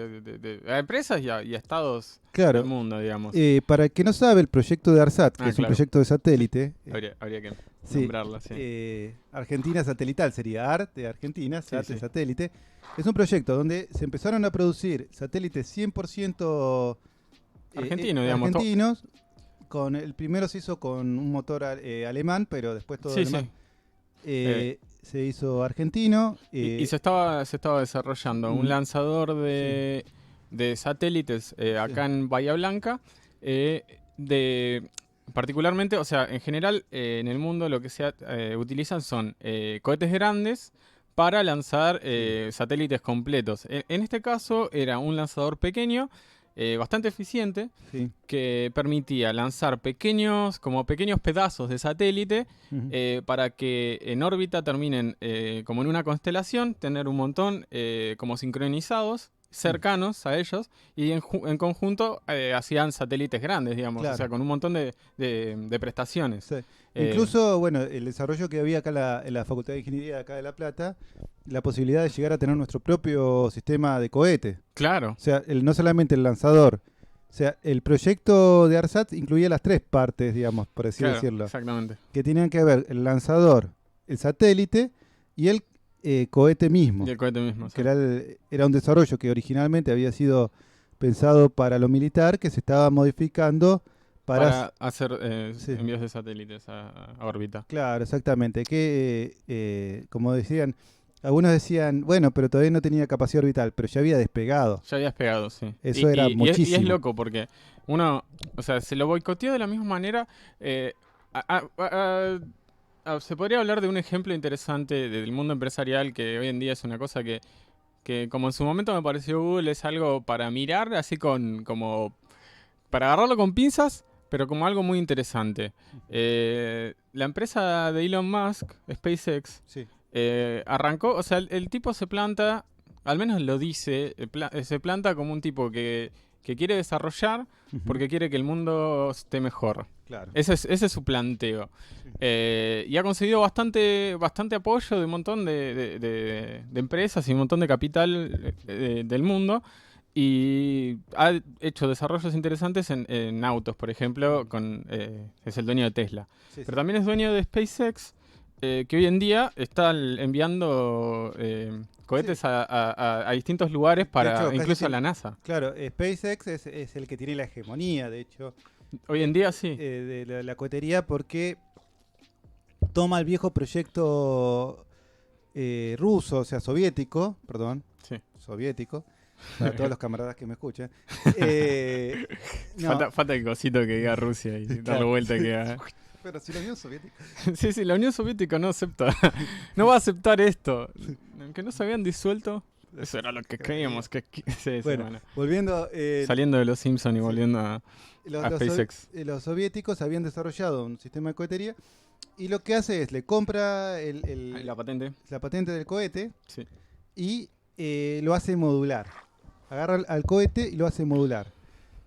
a empresas y a estados del Claro, mundo, digamos. para el que no sabe, el proyecto de ARSAT, que Ah, es un claro. proyecto de satélite, Habría que sí, nombrarla, sí. Argentina satelital sería ART de Argentina, Sí, SAT de sí. satélite. Es un proyecto donde se empezaron a producir satélites 100% Argentino, digamos, argentinos. El primero se hizo con un motor alemán, pero después todo Sí, lo demás sí. se hizo argentino. Y se estaba desarrollando un Mm, lanzador de satélites acá en Bahía Blanca. Particularmente, o sea, en general en el mundo lo que se utilizan son cohetes grandes para lanzar satélites completos. En este caso era un lanzador pequeño, bastante eficiente, sí. que permitía lanzar pequeños pedazos de satélite Ujú. para que en órbita terminen como en una constelación, tener un montón como sincronizados, cercanos a ellos, y en conjunto hacían satélites grandes, digamos, Claro. o sea, con un montón de prestaciones. Sí. Eh, Incluso, bueno, el desarrollo que había acá en la Facultad de Ingeniería de acá de La Plata, la posibilidad de llegar a tener nuestro propio sistema de cohete. Claro, O sea, no solamente el lanzador. O sea, el proyecto de ARSAT incluía las tres partes, digamos, por así claro, decirlo. exactamente. Que tenían que ver el lanzador, el satélite y el cohete mismo. Y el cohete mismo. Que sí. era un desarrollo que originalmente había sido pensado para lo militar, que se estaba modificando Para hacer sí. envíos de satélites a órbita. Claro, exactamente. Que, como decían, algunos decían, bueno, pero todavía no tenía capacidad orbital, pero ya había despegado. Ya habías pegado, sí. Eso era y muchísimo. es loco porque uno, o sea, se lo boicoteó de la misma manera. Se podría hablar de un ejemplo interesante del mundo empresarial que hoy en día es una cosa que como en su momento me pareció Google, es algo para mirar así como para agarrarlo con pinzas, pero como algo muy interesante. La empresa de Elon Musk, SpaceX, Sí. arrancó, o sea, el tipo se planta, al menos lo dice, se planta como un tipo que quiere desarrollar porque quiere que el mundo esté mejor. Claro. Ese es su planteo. Y ha conseguido bastante apoyo de un montón de empresas y un montón de capital del mundo. Y ha hecho desarrollos interesantes en autos, por ejemplo, es el dueño de Tesla. Sí, Pero también es dueño de SpaceX, que hoy en día está enviando cohetes a distintos lugares, hecho, incluso a la NASA. Claro, SpaceX es el que tiene la hegemonía, de hecho, Hoy en día sí. de la cohetería, porque toma el viejo proyecto ruso, o sea, soviético, perdón, Sí. soviético, para todos los camaradas que me escuchan. No, Falta el cosito que diga Rusia y darle Claro. vuelta que haga. pero si la Unión Soviética. Sí, la Unión Soviética no acepta. No va a aceptar esto. Aunque no se habían disuelto. Eso era lo que creíamos que... Sí, Bueno, volviendo... saliendo de los Simpsons y volviendo a los SpaceX. los soviéticos habían desarrollado un sistema de cohetería y lo que hace es le compra La patente. la patente del cohete Sí. y lo hace modular. Agarra al cohete y lo hace modular.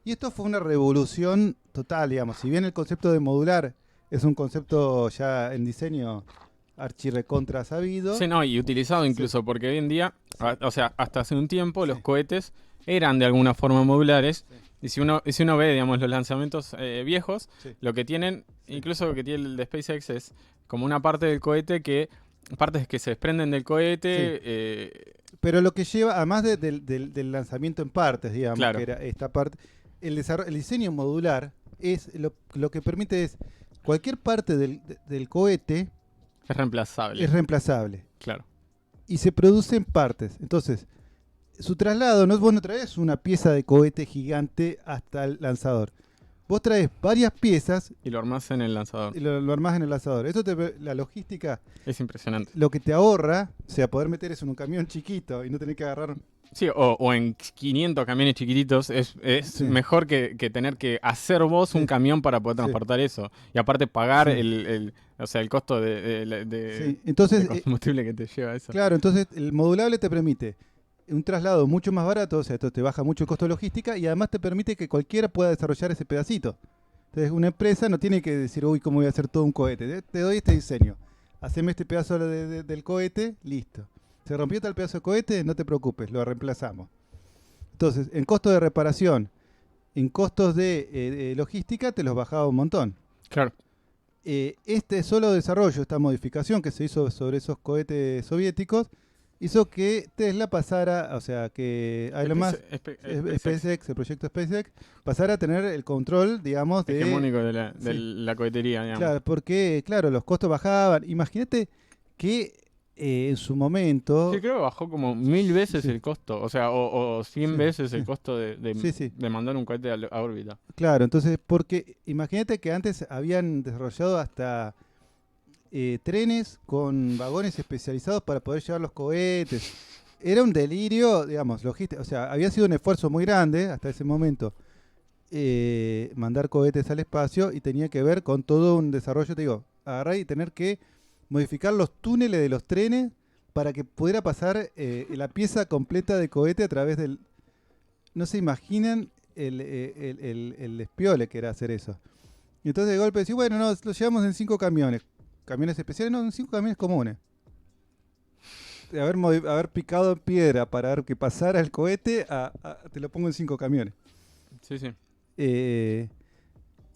Y esto fue una revolución total, digamos. Si bien el concepto de modular es un concepto ya en diseño archirrecontra sabido. Sí, no, y utilizado incluso, porque hoy en día, o sea, hasta hace un tiempo los cohetes eran de alguna forma modulares. Y si uno ve, digamos, los lanzamientos viejos, lo que tienen, incluso lo que tiene el de SpaceX es como una parte del cohete partes que se desprenden del cohete. Pero lo que lleva, además del lanzamiento en partes, digamos, Claro. que era esta parte, el diseño modular es lo que permite es cualquier parte del cohete Es reemplazable. es reemplazable Claro. y se produce en partes. Entonces, su traslado, vos no traes una pieza de cohete gigante hasta el lanzador. Vos traes varias piezas Y lo armás en el lanzador. y lo armás en el lanzador. La logística, Es impresionante. lo que te ahorra, o sea, poder meter eso en un camión chiquito y no tener que agarrar. Sí, o en 500 camiones chiquititos es Sí. mejor que tener que hacer vos un camión para poder transportar eso. Y aparte pagar Sí. el costo de Sí. Entonces, combustible que te lleva eso. claro, entonces el modulable te permite un traslado mucho más barato, o sea, esto te baja mucho el costo de logística y además te permite que cualquiera pueda desarrollar ese pedacito. Entonces, una empresa no tiene que decir, uy, ¿cómo voy a hacer todo un cohete? Te doy este diseño. Haceme este pedazo del cohete, listo. Se rompió tal pedazo de cohete, no te preocupes, lo reemplazamos. Entonces, en costos de reparación, en costos de logística, te los bajaba un montón. Claro. Este solo desarrollo, esta modificación que se hizo sobre esos cohetes soviéticos, hizo que Tesla pasara, o sea, que Elon Musk, SpaceX, el proyecto SpaceX, pasara a tener el control, digamos, hegemónico de la cohetería, digamos. Claro, porque, claro, los costos bajaban. Imagínate que en su momento... Sí, creo que bajó como 1000 veces el costo, o sea, o 100 Sí, veces el sí. costo de mandar un cohete a órbita. Claro, entonces, porque imagínate que antes habían desarrollado hasta trenes con vagones especializados para poder llevar los cohetes. Era un delirio, digamos, logística. O sea, había sido un esfuerzo muy grande hasta ese momento mandar cohetes al espacio y tenía que ver con todo un desarrollo, te digo, agarrar y tener que modificar los túneles de los trenes para que pudiera pasar la pieza completa de cohete a través del... No se imaginan el despiole que era hacer eso. Y entonces de golpe decís, bueno, no, lo llevamos en 5 camiones. Camiones especiales, no, en 5 camiones comunes. De haber picado en piedra para ver que pasara el cohete, te lo pongo en 5 camiones. Sí, sí.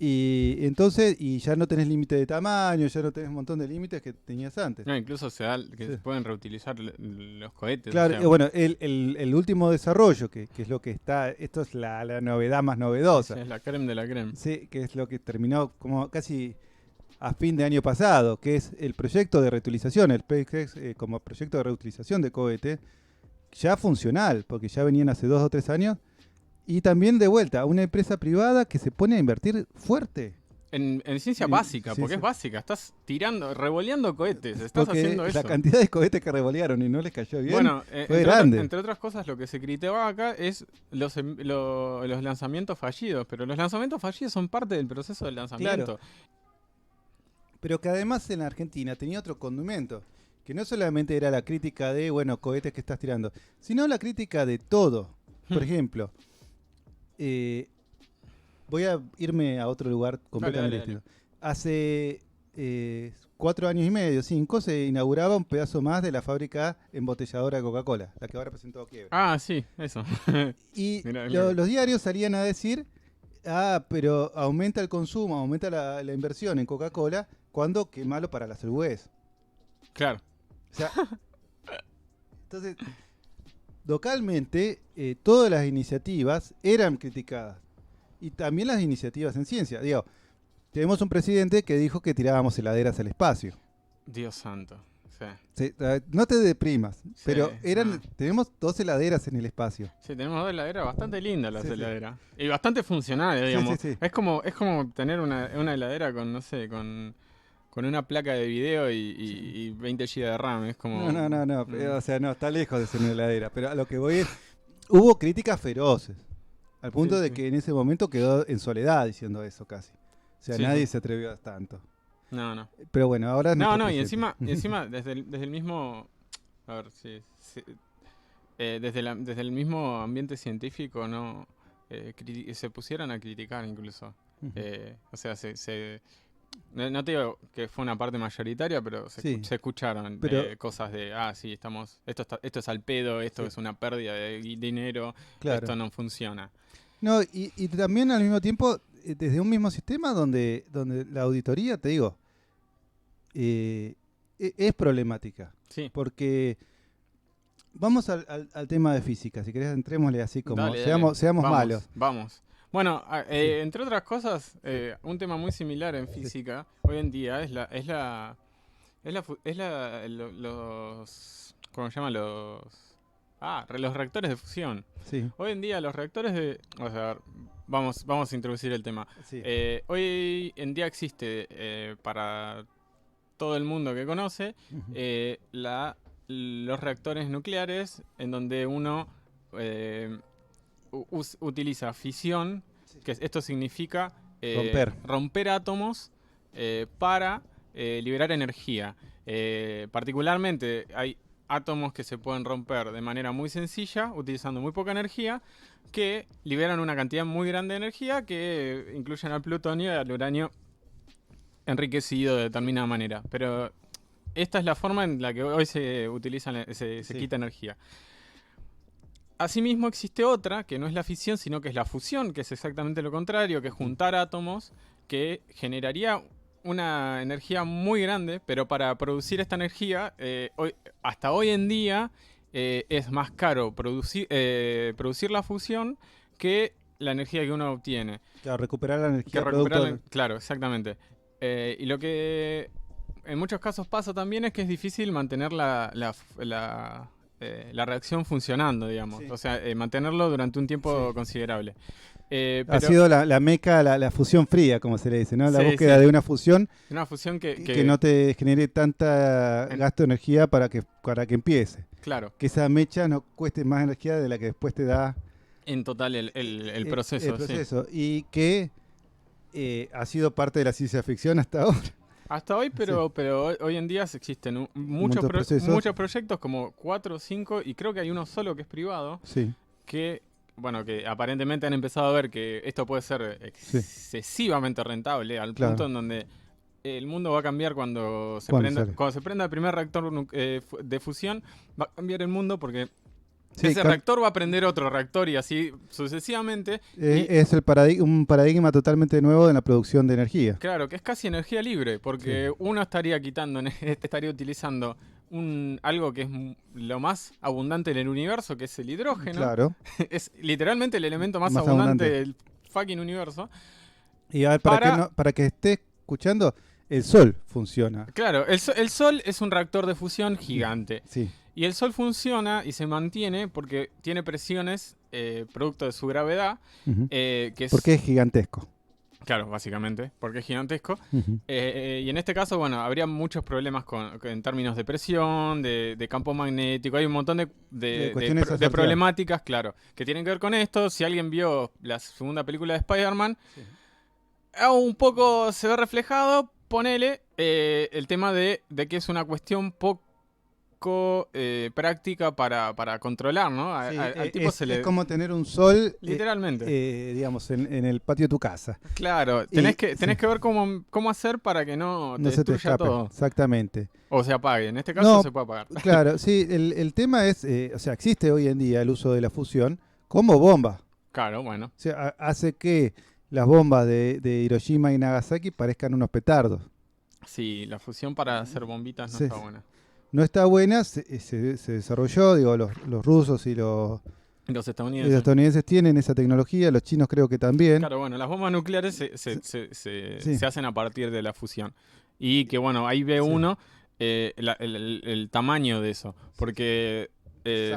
Y entonces, y ya no tenés límite de tamaño, ya no tenés un montón de límites que tenías antes. No, incluso se Sí. pueden reutilizar los cohetes. Claro, o sea, bueno, el último desarrollo, que es lo que está, esto es la novedad más novedosa, es la creme de la creme. sí, que es lo que terminó como casi a fin de año pasado, que es el proyecto de reutilización, el SpaceX como proyecto de reutilización de cohete, ya funcional, porque ya venían hace 2 o 3 años, y también de vuelta, una empresa privada que se pone a invertir fuerte. en ciencia Sí, básica, sí, porque sí. es básica. Estás tirando, revoleando cohetes, estás Porque haciendo eso. la cantidad de cohetes que revolearon y no les cayó bien Bueno, fue grande. entre otras cosas, lo que se criticaba acá es los lanzamientos fallidos, pero los lanzamientos fallidos son parte del proceso del lanzamiento. Pero que además en la Argentina tenía otro condimento, que no solamente era la crítica de, bueno, cohetes que estás tirando, sino la crítica de todo. Por ejemplo, voy a irme a otro lugar completamente Dale. distinto. Hace 4 años y medio, 5, se inauguraba un pedazo más de la fábrica embotelladora de Coca-Cola, la que ahora presentó quiebra. Ah, sí, eso. Y Mirá, los diarios salían a decir, pero aumenta el consumo, aumenta la inversión en Coca-Cola, cuando qué malo para la salud es. Claro. O sea, entonces, localmente, todas las iniciativas eran criticadas. Y también las iniciativas en ciencia. Digo, tenemos un presidente que dijo que tirábamos heladeras al espacio. Dios santo. Sí. Sí, no te deprimas, Sí, pero no. tenemos 2 heladeras en el espacio. Sí, tenemos dos heladeras bastante lindas las Sí, sí. heladeras. Y bastante funcionales, Sí, digamos. sí, sí. Es como tener una heladera con, no sé, con una placa de video y 20 GB de RAM. Es como. No, o sea, no, está lejos de ser una heladera. Pero a lo que voy es, hubo críticas feroces, al punto Sí, de sí. que en ese momento quedó en soledad diciendo eso casi. O sea, Sí, nadie sí. se atrevió a tanto. No. Pero bueno, ahora es No, nuestro no, y presidente. encima desde el mismo. A ver, sí. Desde el mismo ambiente científico, ¿no? Se pusieron a criticar incluso. Ujú. O sea, no te digo que fue una parte mayoritaria, pero Sí. se escucharon Pero- cosas de, sí, esto es al pedo, esto Sí. es una pérdida de dinero, Claro. esto no funciona. No, y también al mismo tiempo, desde un mismo sistema donde la auditoría, te digo, es problemática. Sí, Porque vamos al tema de física, si querés entrémosle así como, dale. seamos Vamos, malos. Vamos. Bueno, Sí. entre otras cosas, un tema muy similar en física hoy en día ¿cómo se llama? Los reactores de fusión. Sí, Hoy en día los reactores o sea, vamos a introducir el tema. sí. Hoy en día existe para todo el mundo que conoce Ujú. los reactores nucleares en donde uno utiliza fisión, que esto significa romper átomos para liberar energía. Particularmente hay átomos que se pueden romper de manera muy sencilla, utilizando muy poca energía, que liberan una cantidad muy grande de energía que incluyen al plutonio y al uranio enriquecido de determinada manera. Pero esta es la forma en la que hoy se utiliza, se Sí. quita energía. Asimismo existe otra, que no es la fisión, sino que es la fusión, que es exactamente lo contrario, que es juntar átomos, que generaría una energía muy grande, pero para producir esta energía, hasta hoy en día, es más caro producir la fusión que la energía que uno obtiene. Claro, recuperar la energía. Que recuperar producto claro, exactamente. Y lo que en muchos casos pasa también es que es difícil mantener la reacción funcionando, digamos. Sí. O sea, mantenerlo durante un tiempo Sí. considerable. Ha sido la meca, la fusión fría, como se le dice, ¿no? La Sí, búsqueda sí. de una fusión Una fusión que no te genere tanta En- gasto de energía para que empiece. Claro, Que esa mecha no cueste más energía de la que después te da en total el proceso. el proceso. Y que ha sido parte de la ciencia ficción hasta ahora. Hasta hoy, pero hoy en día existen Muchos procesos. muchos proyectos, como 4 o 5, y creo que hay uno solo que es privado, Sí, que aparentemente han empezado a ver que esto puede ser excesivamente rentable, al Claro. punto en donde el mundo va a cambiar cuando se ¿Cuándo sale? prenda el primer reactor de fusión, va a cambiar el mundo porque Sí, ese reactor va a prender otro reactor y así sucesivamente. es un paradigma totalmente nuevo en la producción de energía. Claro, que es casi energía libre, porque uno estaría estaría utilizando algo que es lo más abundante en el universo, que es el hidrógeno. Claro. Es literalmente el elemento más Más abundante abundante. del fucking universo. Y a ver, Para- para que esté escuchando, el sol funciona. Claro, el Sol es un reactor de fusión gigante. Sí, Y el Sol funciona y se mantiene porque tiene presiones producto de su gravedad, ujú. que es... Porque es gigantesco. Claro, básicamente, porque es gigantesco. Ujú. Y en este caso, bueno, habría muchos problemas en términos de presión, de campo magnético. Hay un montón Cuestiones a de sortear. problemáticas, claro, que tienen que ver con esto. Si alguien vio la segunda película de Spider-Man, Sí. un poco se ve reflejado, ponele, el tema de que es una cuestión poco práctica para controlar, ¿no? Sí, Al tipo se es le... como tener un sol, Literalmente. digamos, en el patio de tu casa. Claro, Y tenés sí, que ver cómo hacer para que no te no se te destruya escape, todo. exactamente. O se apague. En este caso No, se puede apagar. claro, sí, el tema es, o sea, existe hoy en día el uso de la fusión como bomba. Claro, bueno. O sea, hace que las bombas de Hiroshima y Nagasaki parezcan unos petardos. Sí, la fusión para hacer bombitas no Se- está buena. no está buena, se desarrolló, digo, los rusos Los y los estadounidenses. estadounidenses tienen esa tecnología, los chinos creo que también. Claro, bueno, las bombas nucleares Se- Sí, se hacen a partir de la fusión. Y que bueno, ahí ve sí, uno el tamaño de eso. Porque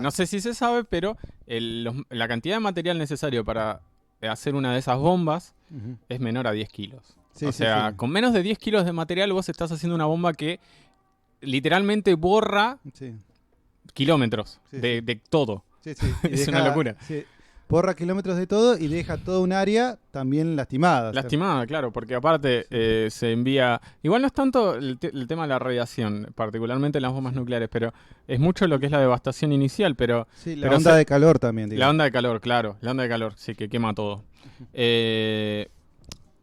no sé si se sabe, pero la cantidad de material necesario para hacer una de esas bombas ujú. es menor a 10 kilos. Sí, O sí, sea, sí, con menos de 10 kilos de material vos estás haciendo una bomba que literalmente borra sí, kilómetros sí, sí, de todo. sí, sí. Y Es una deja, locura. sí, porra kilómetros de todo y deja toda un área también lastimada. O sea, Lastimada, claro, porque aparte sí, se envía... Igual no es tanto el tema de la radiación, particularmente en las bombas sí. nucleares, pero es mucho lo que es la devastación inicial, Sí, la pero onda de calor también, la digamos. onda de calor, claro, la onda de calor, sí, que quema todo. Eh,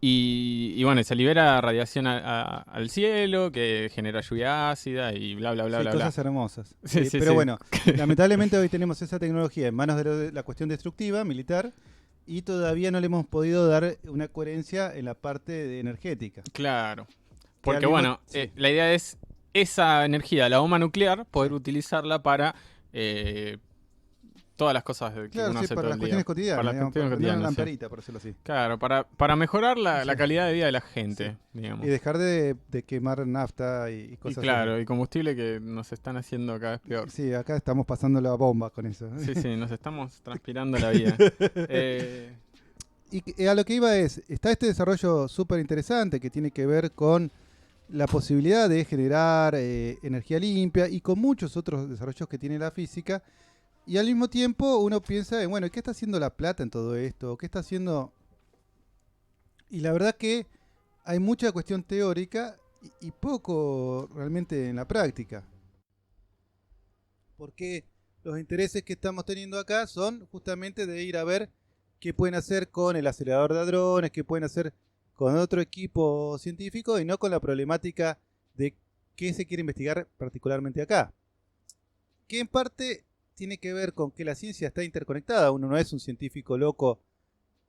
y bueno, se libera radiación al cielo, que genera lluvia ácida y bla, bla, bla, Sí, bla, bla. cosas hermosas. Sí, sí, Pero sí. bueno, lamentablemente hoy tenemos esa tecnología en manos de la cuestión destructiva, militar, y todavía no le hemos podido dar una coherencia en la parte energética. Claro. Que al Porque mismo, bueno, sí, la idea es esa energía, la bomba nuclear, poder sí. utilizarla para eh, todas las cosas que Claro, uno sí, hace para todo las el día. cuestiones Para cotidianas, las digamos, para cuestiones prender una cotidianas, sí. lamparita, por decirlo así. Claro, para mejorar Sí, la calidad de vida de la sí. gente, Y digamos. dejar de quemar nafta y Y cosas así. claro, y combustible que nos están haciendo cada vez peor. Sí, acá estamos pasando la bomba con eso. Sí, sí, nos estamos transpirando la vida. Eh, Y a lo que iba es, está este desarrollo súper interesante que tiene que ver con la posibilidad de generar energía limpia y con muchos otros desarrollos que tiene la física. Y al mismo tiempo uno piensa, bueno, ¿qué está haciendo la plata en todo esto? ¿Qué está haciendo? Y la verdad que hay mucha cuestión teórica y poco realmente en la práctica. Porque los intereses que estamos teniendo acá son justamente de ir a ver qué pueden hacer con el acelerador de hadrones, qué pueden hacer con otro equipo científico y no con la problemática de qué se quiere investigar particularmente acá. Que en parte tiene que ver con que la ciencia está interconectada. Uno no es un científico loco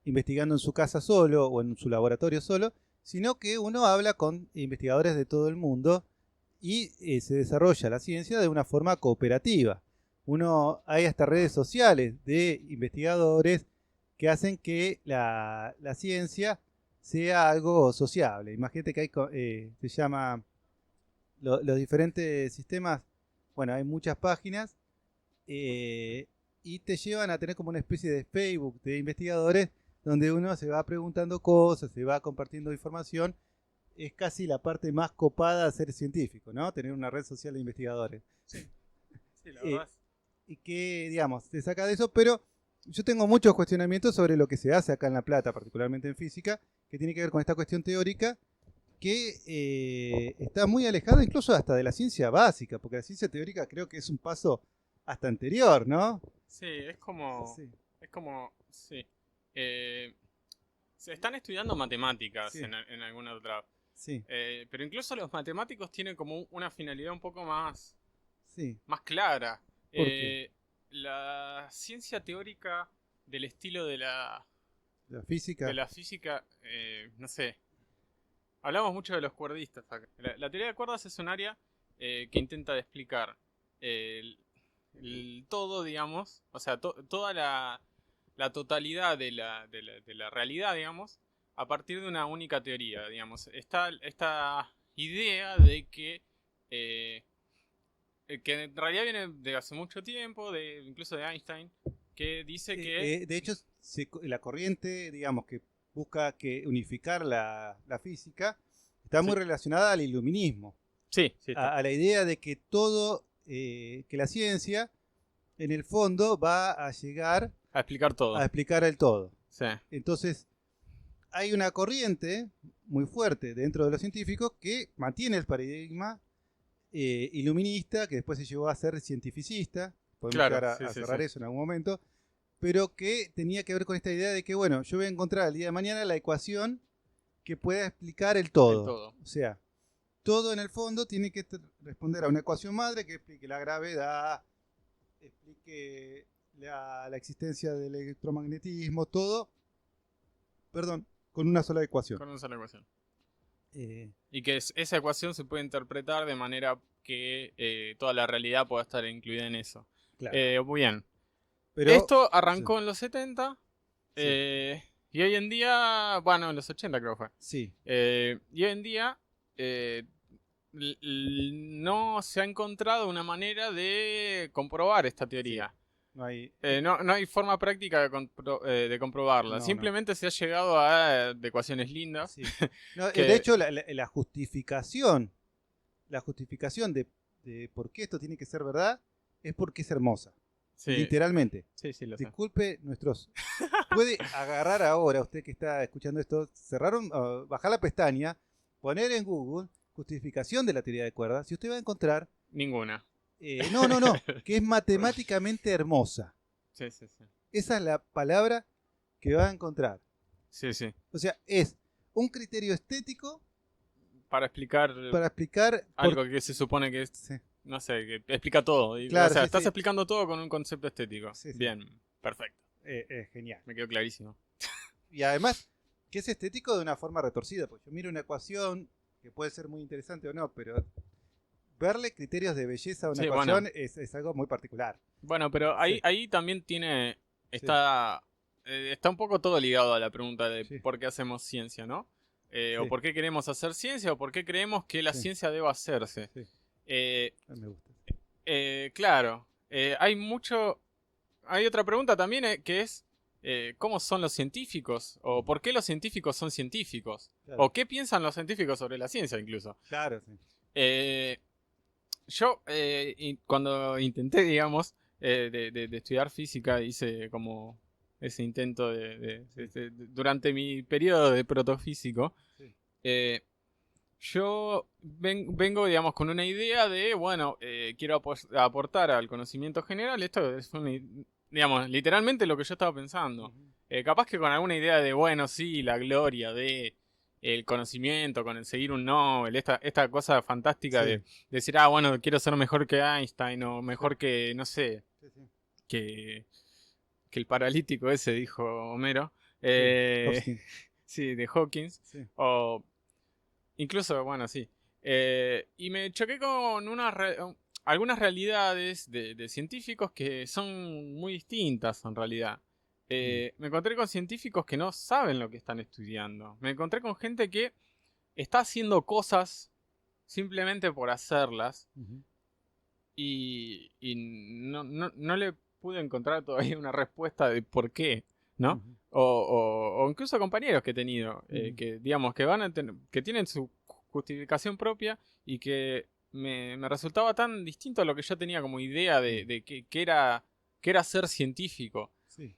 investigando en su casa solo o en su laboratorio solo, sino que uno habla con investigadores de todo el mundo y se desarrolla la ciencia de una forma cooperativa. Hay hasta redes sociales de investigadores que hacen que la ciencia sea algo sociable. Imagínate que se llama los diferentes sistemas, bueno, hay muchas páginas eh, y te llevan a tener como una especie de Facebook de investigadores donde uno se va preguntando cosas, se va compartiendo información. Es casi la parte más copada de ser científico, ¿no? Tener una red social de investigadores. sí, la Eh, verdad. y que, digamos, te saca de eso, pero yo tengo muchos cuestionamientos sobre lo que se hace acá en La Plata, particularmente en física, que tiene que ver con esta cuestión teórica que está muy alejada incluso hasta de la ciencia básica, porque la ciencia teórica creo que es un paso hasta anterior, ¿no? Sí, es como... Sí, Es como... Sí. Eh, Se están estudiando matemáticas sí, en alguna otra... sí, pero incluso los matemáticos tienen como una finalidad un poco sí. más clara. ¿Por qué? La ciencia teórica del estilo La de física. la física, no sé. Hablamos mucho de los cuerdistas acá. La teoría de cuerdas es un área que intenta de explicar el, el todo, digamos, o sea, toda la totalidad de la realidad, digamos, a partir de una única teoría, digamos. Está esta idea de eh, que en realidad viene de hace mucho tiempo, incluso de Einstein, que dice que... De hecho, la corriente, digamos, que busca unificar la física, está muy relacionada al iluminismo. Sí. A la idea de que todo, que la ciencia, en el fondo, va a llegar a explicar todo. A explicar el todo. Sí. Entonces, hay una corriente muy fuerte dentro de los científicos que mantiene el paradigma iluminista, que después se llevó a ser cientificista. Podemos llegar a cerrar eso en algún momento. Pero que tenía que ver con esta idea de que, bueno, yo voy a encontrar el día de mañana la ecuación que pueda explicar el todo. O sea, todo en el fondo tiene que responder a una ecuación madre que explique la gravedad, explique la existencia del electromagnetismo, todo, con una sola ecuación. Con una sola ecuación. Y que esa ecuación se puede interpretar de manera que toda la realidad pueda estar incluida en eso. Claro. Muy bien. Pero, esto arrancó en los 70 y hoy en día, bueno, en los 80 creo que fue. Sí. Y hoy en día no se ha encontrado una manera de comprobar esta teoría. Sí. No hay forma práctica de comprobarla. Simplemente se ha llegado a ecuaciones lindas. Sí. De hecho, la justificación de por qué esto tiene que ser verdad es porque es hermosa. Sí. Literalmente. Sí, lo sé. Disculpe nuestros... Puede agarrar ahora, usted que está escuchando esto, bajar la pestaña, poner en Google justificación de la teoría de cuerdas, y usted va a encontrar... Ninguna. No, que es matemáticamente hermosa. Sí. Esa es la palabra que va a encontrar. Sí. O sea, es un criterio estético para explicar algo que se supone que es... Sí. No sé, que explica todo. Claro, o sea, estás explicando todo con un concepto estético. Sí. Bien, perfecto. Genial. Me quedó clarísimo. Y además, que es estético de una forma retorcida. Porque yo miro una ecuación que puede ser muy interesante o no, pero verle criterios de belleza a una ecuación es algo muy particular. Bueno, pero ahí también está un poco todo ligado a la pregunta de por qué hacemos ciencia, ¿no? O por qué queremos hacer ciencia, o por qué creemos que la ciencia deba hacerse. Sí. Me gusta. Claro. Hay otra pregunta también que es ¿cómo son los científicos? ¿O por qué los científicos son científicos? Claro. ¿O qué piensan los científicos sobre la ciencia incluso? Claro, sí. Yo cuando intenté, digamos, de estudiar física, hice como ese intento durante mi periodo de protofísico. Sí. Yo vengo, digamos, con una idea de, bueno, quiero aportar al conocimiento general. Esto es, digamos, literalmente lo que yo estaba pensando. Uh-huh. Capaz que con alguna idea de, bueno, sí, la gloria de el conocimiento, con el seguir un Nobel, esta cosa fantástica de decir, bueno, quiero ser mejor que Einstein o mejor que, no sé, que el paralítico ese, dijo Homero. Sí, de Hawkins. Sí. O... Incluso, bueno, sí. Y me choqué con algunas realidades de científicos que son muy distintas en realidad. Me encontré con científicos que no saben lo que están estudiando. Me encontré con gente que está haciendo cosas simplemente por hacerlas. Uh-huh. Y no le pude encontrar todavía una respuesta de por qué, ¿no? Uh-huh. O incluso compañeros que he tenido, que digamos que que tienen su justificación propia y que me resultaba tan distinto a lo que yo tenía como idea de que era ser científico. Sí.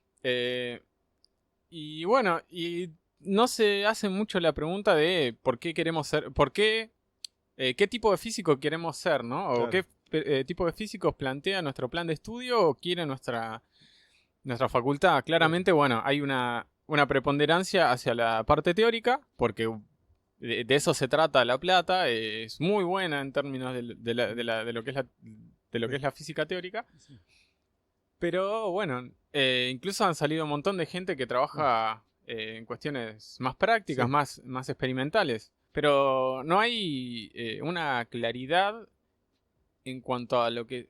Y bueno, y no se hace mucho la pregunta de por qué queremos ser, qué tipo de físico queremos ser, ¿no? O claro. Qué tipo de físicos plantea nuestro plan de estudio o quiere nuestra facultad. Claramente, bueno, hay una preponderancia hacia la parte teórica, porque de eso se trata La Plata, es muy buena en términos de lo que es la física teórica. Sí. Pero bueno, incluso han salido un montón de gente que trabaja en cuestiones más prácticas, más experimentales. Pero no hay una claridad en cuanto a lo que...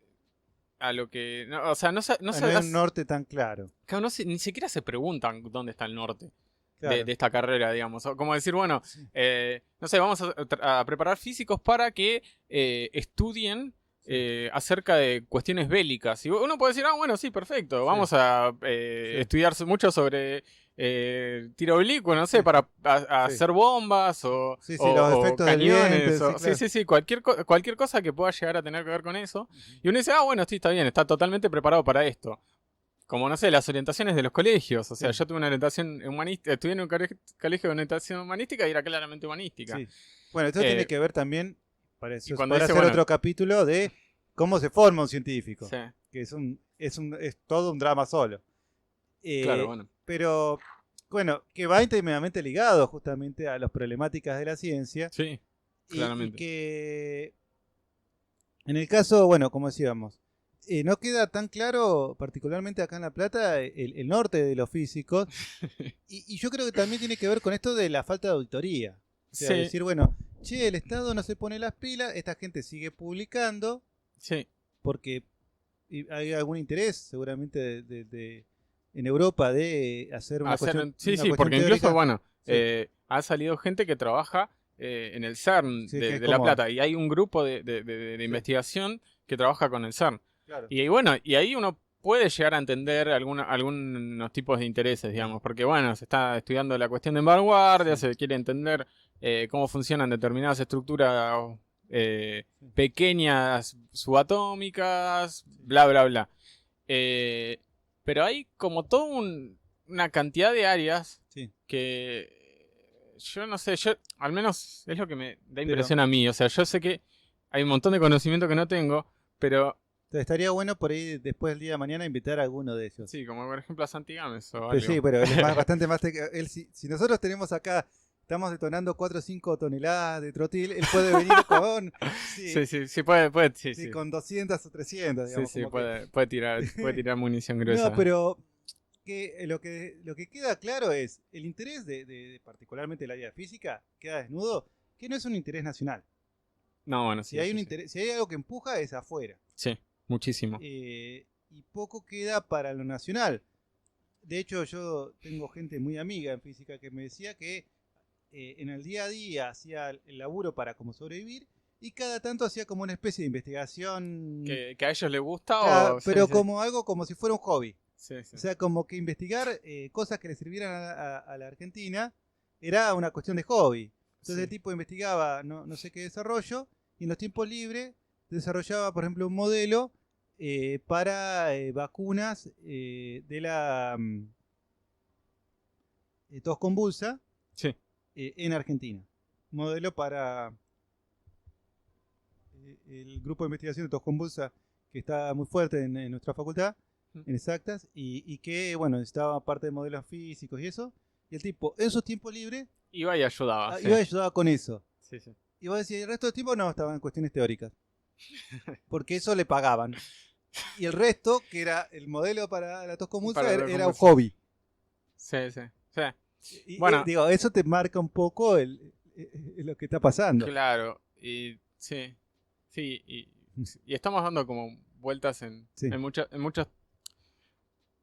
no, o sea, no hay un norte tan claro. Claro, ni siquiera se preguntan dónde está el norte. Claro. De esta carrera, digamos. O como decir, bueno, no sé, vamos a preparar físicos para que estudien acerca de cuestiones bélicas. Y uno puede decir, bueno, sí, perfecto, vamos a estudiar mucho sobre tiro oblicuo, no sé, para hacer bombas o, Sí, sí, o- los o efectos del viento, cañones. sí, Sí, claro. sí, sí, cualquier cosa que pueda llegar a tener que ver con eso. Y uno dice, bueno, sí, está bien, está totalmente preparado para esto. Como, no sé, las orientaciones de los colegios. O sea, Sí. yo tuve una orientación humanista, estudié en un colegio de orientación humanística y era claramente humanística. Sí. Bueno, esto tiene Eh, que ver también, y cuando para dice, hacer bueno, otro capítulo de cómo se forma un científico, sí, que es todo un drama solo. claro, bueno, Pero, bueno, que va íntimamente ligado justamente a las problemáticas de la ciencia sí, y claramente. que en el caso, bueno, como decíamos, no queda tan claro, particularmente acá en La Plata, el norte de los físicos. Y yo creo que también tiene que ver con esto de la falta de auditoría. O sea, Sí, decir, bueno, che, el Estado no se pone las pilas, esta gente sigue publicando sí. porque hay algún interés seguramente en Europa de hacer Sí, una sí, cuestión porque incluso, teórica. bueno, Sí, ha salido gente que trabaja en el CERN sí, que es de La como... Plata y hay un grupo de Sí, investigación que trabaja con el CERN. claro. Y bueno, y ahí uno puede llegar a entender algunos tipos de intereses, Sí, digamos, porque bueno, se está estudiando la cuestión de vanguardia, sí, se quiere entender cómo funcionan determinadas estructuras sí, pequeñas, subatómicas, sí, bla, bla, bla. Eh, pero hay como toda una cantidad de áreas sí. que yo no sé, yo al menos es lo que me da Pero impresión a mí. O sea, yo sé que hay un montón de conocimiento que no tengo, pero estaría bueno por ahí después del día de mañana invitar a alguno de ellos. sí, como por ejemplo a Santi Gámez o Pues algo. sí, pero él es bastante más... Él, si nosotros tenemos acá, estamos detonando 4 o 5 toneladas de trotil, él puede venir con... Sí, Sí, sí, sí, puede, sí, sí, sí. con 200 o 300, Sí, digamos, sí, como que... puede tirar munición No, gruesa. pero lo que queda claro es el interés particularmente el área de física, queda desnudo, que no es un interés nacional. No, bueno, Si sí, hay eso un sí. interés, si hay algo que empuja es afuera. Sí, muchísimo. Y poco queda para lo nacional. De hecho, yo tengo gente muy amiga en física que me decía que en el día a día hacía el laburo para como sobrevivir y cada tanto hacía como una especie de investigación, ¿Que a ellos les gusta o...? Sí, pero sí. como algo como si fuera un hobby. Sí, O sí. sea, como que investigar cosas que le sirvieran a la Argentina era una cuestión de hobby. Entonces el Sí. tipo investigaba no sé qué desarrollo y en los tiempos libres desarrollaba, por ejemplo, un modelo para vacunas de la tos convulsa Sí. en Argentina. Modelo para el grupo de investigación de tos convulsa que está muy fuerte en nuestra facultad, en exactas, y que, bueno, necesitaba parte de modelos físicos y eso. Y el tipo, en sus tiempos libres, Iba y ayudaba, sí. iba y ayudaba con eso. Sí, sí. Y vos decís, el resto del tiempo no, estaba en cuestiones teóricas. Porque eso le pagaban. Y el resto, que era el modelo para la tos convulsa, Para la era un convulsión. hobby. Sí, sí. Sí. Y, Bueno, digo, eso te marca un poco lo que está pasando. claro. Y sí. Sí. Y estamos dando como vueltas en, Sí, en, mucha- en muchos,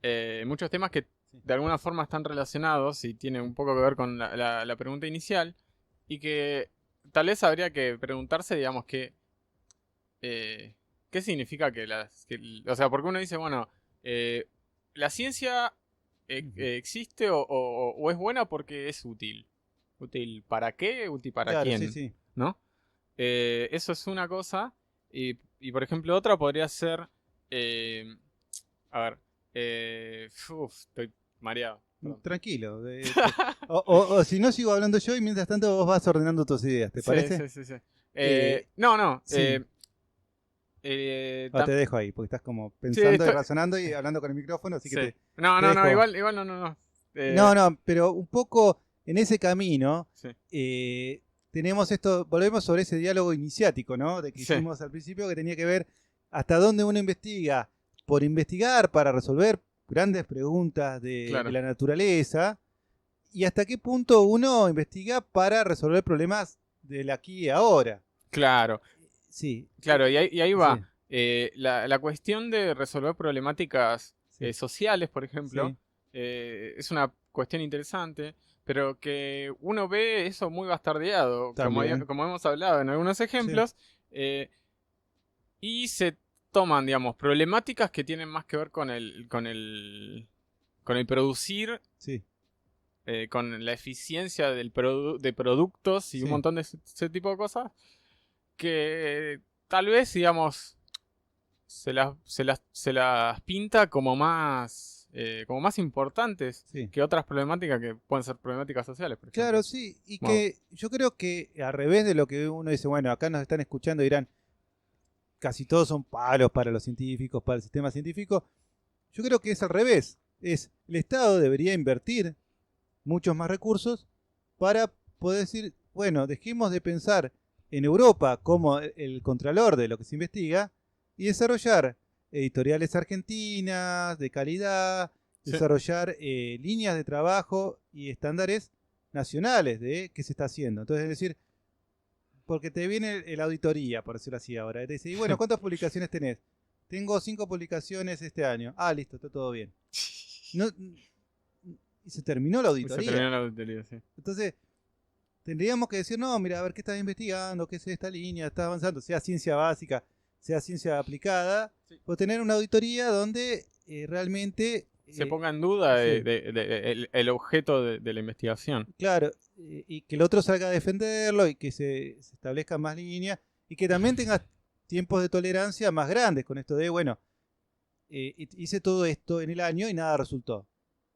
en muchos temas que sí. de alguna forma están relacionados y tienen un poco que ver con la pregunta inicial. Y que tal vez habría que preguntarse, digamos, eh, ¿qué significa o sea, porque uno dice, bueno, eh, la ciencia Ujú. existe o es buena porque es útil. ¿Útil para qué? ¿Útil para Claro, sí, quién? sí. ¿No? Eso es una cosa. Y por ejemplo, otra podría ser. eh, a ver. Estoy mareado. Perdón. Tranquilo. O si no, sigo hablando yo y mientras tanto vos vas ordenando tus ideas, ¿te Sí, parece? sí, sí, sí. Eh, No, no. sí. Eh, Te tam- dejo ahí, porque estás como sí, pensando y razonando y hablando con el micrófono, así que sí. No, te no, no. dejo. Igual no, no. No, no, pero un poco en ese camino Sí, tenemos esto, volvemos sobre ese diálogo iniciático, ¿no? De que sí, hicimos al principio, que tenía que ver hasta dónde uno investiga por investigar para resolver grandes preguntas de claro. la naturaleza y hasta qué punto uno investiga para resolver problemas del aquí y ahora. Claro. Sí, Claro, y ahí va. sí, La cuestión de resolver problemáticas sí, sociales, por ejemplo, sí, es una cuestión interesante, pero que uno ve eso muy bastardeado, también, como hemos hablado en algunos sí, ejemplos, y se toman, digamos, problemáticas que tienen más que ver con el producir sí, con la eficiencia de productos y un Sí. montón de ese tipo de cosas, que tal vez, digamos, se las pinta como más importantes Sí. que otras problemáticas que pueden ser problemáticas sociales, por ejemplo. Claro, sí, y Bueno, que yo creo que al revés de lo que uno dice, bueno, acá nos están escuchando y dirán, casi todos son palos para los científicos, para el sistema científico. Yo creo que es al revés. El Estado debería invertir muchos más recursos para poder decir, bueno, dejemos de pensar en Europa como el contralor de lo que se investiga y desarrollar editoriales argentinas de calidad, sí, desarrollar líneas de trabajo y estándares nacionales de qué se está haciendo. Entonces, es decir, porque te viene la auditoría, por decirlo así ahora, y te dice, y bueno, ¿cuántas publicaciones tenés? Tengo 5 publicaciones este año. Ah, listo, está todo bien. No, y se terminó la se auditoría. terminó la auditoría, sí. Entonces, tendríamos que decir, no, mira, a ver qué estás investigando, qué es esta línea, estás avanzando, sea ciencia básica, sea ciencia aplicada, Sí. o tener una auditoría donde realmente, Se ponga en duda sí, el objeto de la investigación. claro, y que el otro salga a defenderlo y que se establezcan más líneas y que también tenga tiempos de tolerancia más grandes con esto de, bueno, hice todo esto en el año y nada resultó,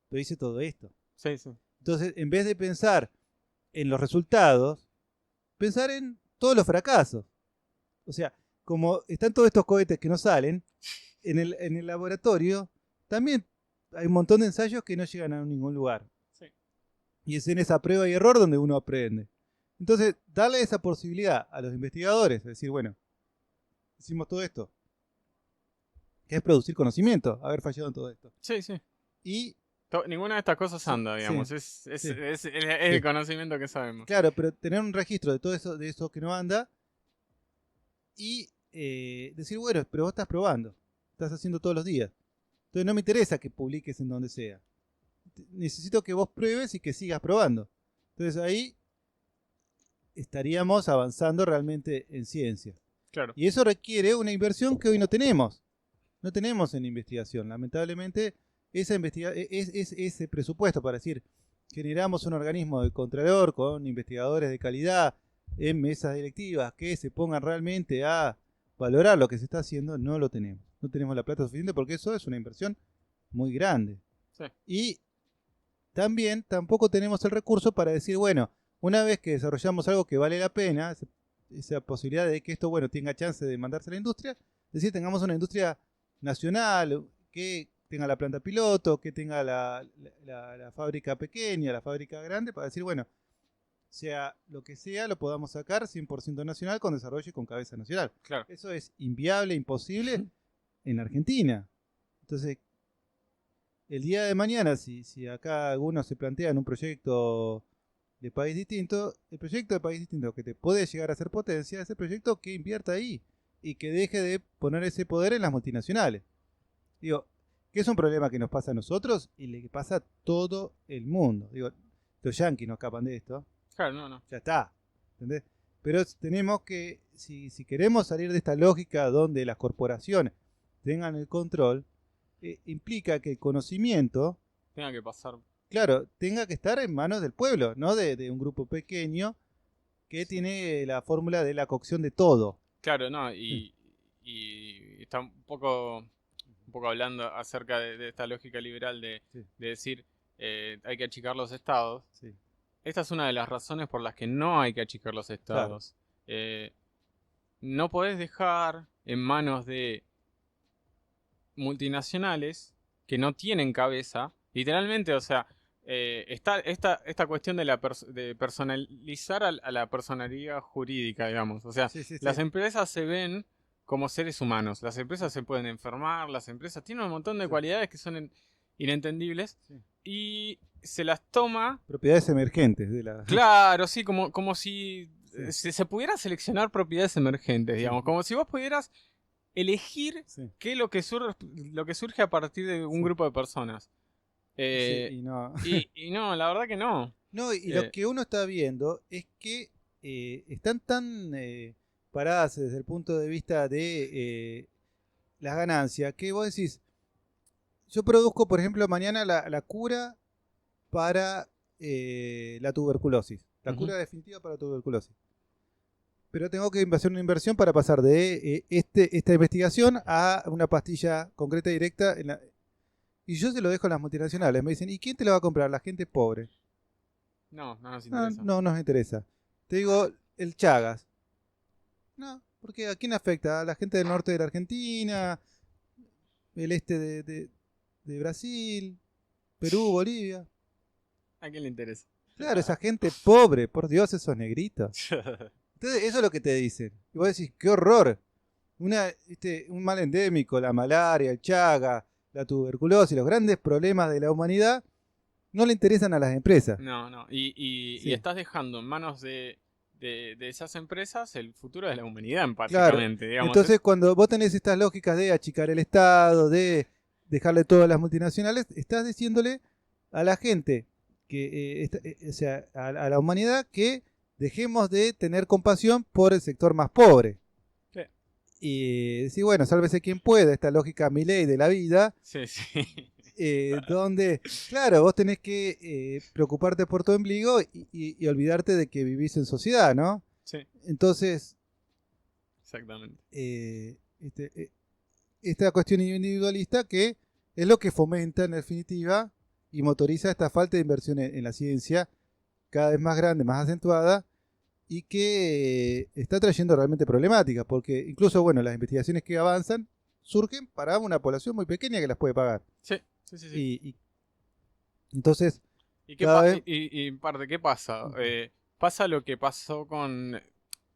pero hice todo esto. Sí, sí. Entonces, en vez de pensar en los resultados, pensar en todos los fracasos. O sea, como están todos estos cohetes que no salen, en el laboratorio también hay un montón de ensayos que no llegan a ningún lugar. Sí. Y es en esa prueba y error donde uno aprende. Entonces, darle esa posibilidad a los investigadores, es decir, bueno, hicimos todo esto, que es producir conocimiento, haber fallado en todo esto. Sí, sí. Y, Ninguna de estas cosas anda, sí, digamos. sí, Es sí. el conocimiento que sabemos. Claro, pero tener un registro de eso que no anda y decir, bueno, pero vos estás probando, estás haciendo todos los días. Entonces no me interesa que publiques en donde sea. Necesito que vos pruebes y que sigas probando. Entonces ahí estaríamos avanzando realmente en ciencia. Claro. Y eso requiere una inversión que hoy no tenemos. No tenemos en investigación. Lamentablemente, ese presupuesto para decir, generamos un organismo de contralor con investigadores de calidad en mesas directivas que se pongan realmente a valorar lo que se está haciendo, no lo tenemos. No tenemos la plata suficiente porque eso es una inversión muy grande. Sí. Y también tampoco tenemos el recurso para decir, bueno, una vez que desarrollamos algo que vale la pena, esa posibilidad de que esto, bueno, tenga chance de mandarse a la industria, es decir, tengamos una industria nacional que tenga la planta piloto, que tenga la fábrica pequeña, la fábrica grande, para decir, bueno, sea lo que sea, lo podamos sacar 100% nacional con desarrollo y con cabeza nacional. Claro. Eso es inviable, imposible en Argentina. Entonces, el día de mañana, si acá algunos se plantean un proyecto de país distinto, el proyecto de país distinto que te puede llegar a ser potencia es el proyecto que invierta ahí y que deje de poner ese poder en las multinacionales. Digo, que es un problema que nos pasa a nosotros y le pasa a todo el mundo. Digo, los yanquis no escapan de esto. Claro, no. Ya está. ¿Entendés? Pero tenemos que, si queremos salir de esta lógica donde las corporaciones tengan el control, implica que el conocimiento, Tenga que pasar. claro, tenga que estar en manos del pueblo, no de un grupo pequeño que tiene la fórmula de la cocción de todo. Claro, no, y está un poco hablando acerca de esta lógica liberal Sí, de decir hay que achicar los estados. sí, Esta es una de las razones por las que no hay que achicar los estados. No podés dejar en manos de multinacionales que no tienen cabeza, literalmente, o sea, está esta cuestión de personalizar a la personalidad jurídica, digamos. O sea, sí, sí, las sí. empresas se ven como seres humanos. Las empresas se pueden enfermar, las empresas tienen un montón de Sí. cualidades que son inentendibles Sí. y se las toma. Propiedades emergentes de la. Claro, sí, como si Sí. se pudiera seleccionar propiedades emergentes, digamos. Sí. Como si vos pudieras elegir Sí. qué es lo que surge a partir de un Sí. grupo de personas. Sí, y no. Y no, la verdad que no. No, y lo que uno está viendo es que están tan paradas desde el punto de vista de las ganancias que vos decís, yo produzco, por ejemplo, mañana la cura para la tuberculosis, la Ujú. cura definitiva para la tuberculosis. Pero tengo que hacer una inversión para pasar de esta investigación a una pastilla concreta y directa. Y yo se lo dejo a las multinacionales. Me dicen, ¿y quién te lo va a comprar? La gente pobre. No, no nos No, interesa. no nos interesa. Te digo, el Chagas. No, porque ¿a quién afecta? A la gente del norte de la Argentina, el este de Brasil, Perú, Bolivia. ¿A quién le interesa? Claro, esa gente pobre, por Dios, esos negritos. Entonces, eso es lo que te dicen. Y vos decís, qué horror. Un mal endémico, la malaria, el Chaga, la tuberculosis, los grandes problemas de la humanidad no le interesan a las empresas. No, no. Y Sí, estás dejando en manos de esas empresas el futuro de la humanidad, claro. básicamente. Digamos, Entonces, cuando vos tenés estas lógicas de achicar el Estado, de dejarle todo a las multinacionales, estás diciéndole a la gente, o sea, a la humanidad, que dejemos de tener compasión por el sector más pobre. sí, Y decir, bueno, sálvese quien pueda, esta lógica Milei de la vida, sí, sí. donde, claro, vos tenés que preocuparte por tu ombligo y olvidarte de que vivís en sociedad, ¿no? Sí, Entonces, exactamente. Esta cuestión individualista que es lo que fomenta en definitiva y motoriza esta falta de inversión en la ciencia cada vez más grande, más acentuada y que está trayendo realmente problemáticas porque incluso, bueno, las investigaciones que avanzan surgen para una población muy pequeña que las puede pagar. Sí, sí, sí, sí. Y entonces, ¿Y cada vez... parte, qué pasa? Pasa lo que pasó con,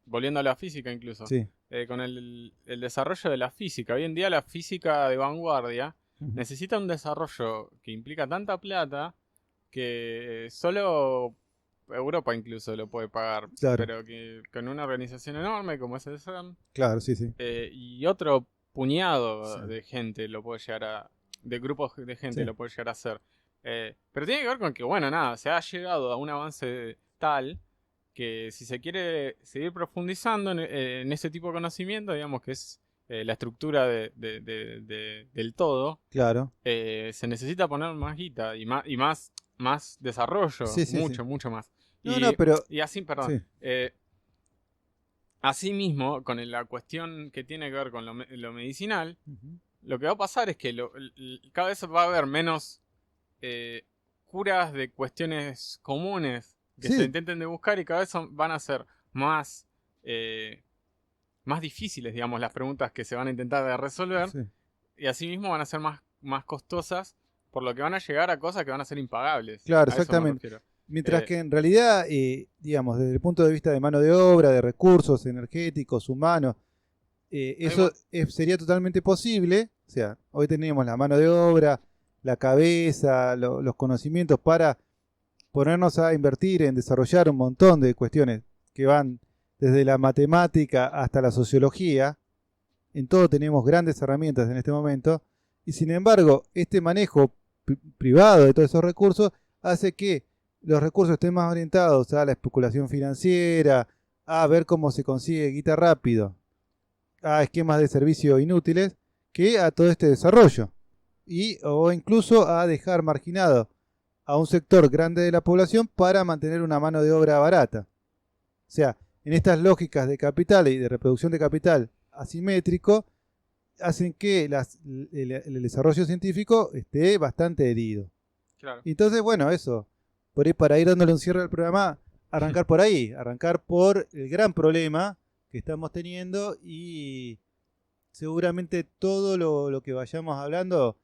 volviendo a la física incluso, Sí. con el desarrollo de la física. Hoy en día la física de vanguardia Ujú. necesita un desarrollo que implica tanta plata que solo Europa incluso lo puede pagar, Claro, pero que con una organización enorme como es el CERN claro, sí, sí. y otro Sí, puñado de gente lo puede llegar de grupos de gente sí. lo puede llegar a hacer. Pero tiene que ver con que, bueno, nada, se ha llegado a un avance tal que si se quiere seguir profundizando en ese tipo de conocimiento, digamos que es la estructura del todo, Claro. se necesita poner más guita más desarrollo, Sí, sí, sí. mucho, mucho más. No, no, pero... Y así, perdón, Sí. así mismo, con la cuestión que tiene que ver con lo medicinal, Ujú. lo que va a pasar es que cada vez va a haber menos curas de cuestiones comunes que se Sí, intenten de buscar y cada vez van a ser más, eh, más difíciles, digamos, las preguntas que se van a intentar de resolver sí. y asimismo van a ser más costosas, por lo que van a llegar a cosas que van a ser impagables. Claro, A eso me exactamente. refiero. Mientras Eh, que en realidad, digamos, desde el punto de vista de mano de obra, de recursos energéticos, humanos, hay un eso sería totalmente posible. O sea, hoy tenemos la mano de obra, la cabeza, los conocimientos para ponernos a invertir en desarrollar un montón de cuestiones que van desde la matemática hasta la sociología. En todo tenemos grandes herramientas en este momento. Y sin embargo, este manejo privado de todos esos recursos hace que los recursos estén más orientados a la especulación financiera, a ver cómo se consigue guita rápido, a esquemas de servicio inútiles, que a todo este desarrollo. O incluso a dejar marginado a un sector grande de la población para mantener una mano de obra barata. O sea, en estas lógicas de capital y de reproducción de capital asimétrico, hacen que el desarrollo científico esté bastante herido. claro. Entonces, bueno, eso, por ahí para ir dándole un cierre al programa, arrancar por ahí, arrancar por el gran problema que estamos teniendo y seguramente todo lo que vayamos hablando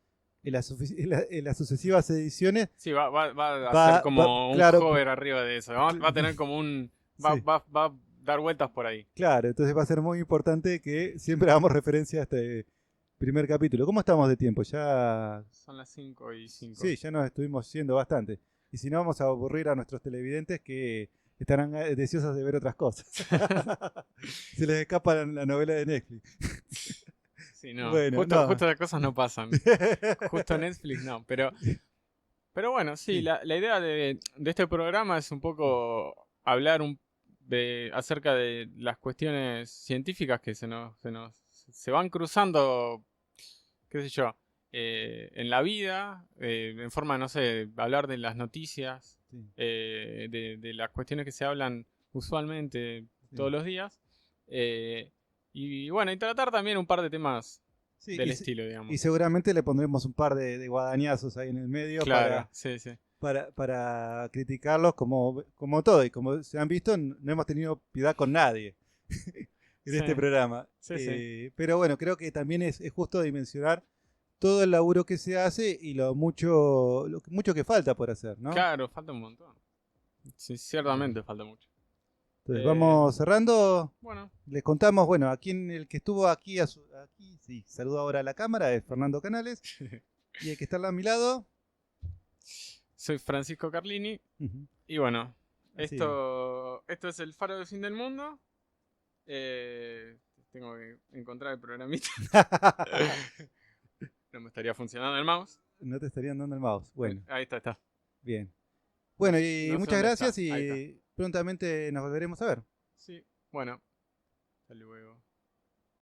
en las sucesivas ediciones Sí, va a ser como un claro, hover arriba de eso. Va a tener como un. sí, Va a dar vueltas por ahí. claro, entonces va a ser muy importante que siempre hagamos referencia a este primer capítulo. ¿Cómo estamos de tiempo? Ya, Son las 5:05. sí, ya nos estuvimos yendo bastante. Y si no, vamos a aburrir a nuestros televidentes que estarán deseosos de ver otras cosas. Se les escapa la novela de Netflix. Sí, no. Bueno, no. Justo las cosas no pasan. Justo Netflix no. Pero bueno, sí, Sí, la idea de este programa es un poco hablar acerca de las cuestiones científicas que se van cruzando, qué sé yo, en la vida, en forma, no sé, hablar de las noticias, Sí, de las cuestiones que se hablan usualmente sí. todos los días. Y bueno, y tratar también un par de temas Sí, del estilo, y digamos. seguramente le pondremos un par de guadañazos ahí en el medio Claro, sí, sí. para criticarlos como todo. Y como se han visto, no hemos tenido piedad con nadie en Sí, este programa. sí, sí. Pero bueno, creo que también es justo dimensionar todo el laburo que se hace y lo mucho que falta por hacer, ¿no? Claro, falta un montón. Sí, Bueno, ciertamente falta mucho. entonces Eh, vamos cerrando. bueno, Les contamos, bueno, aquí el que estuvo aquí, sí, saluda ahora a la cámara, es Fernando Canales. Y el que está a mi lado, soy Francisco Carlini. ujú, Y bueno, así es. esto es el faro del fin del mundo. Eh, tengo que encontrar el programita. No me estaría funcionando el mouse. No te estarían dando el mouse. Bueno, Ahí está, está. bien. No, Bueno, y no sé muchas dónde está. gracias Ahí está. y prontamente nos volveremos a ver. Sí, bueno. Hasta luego.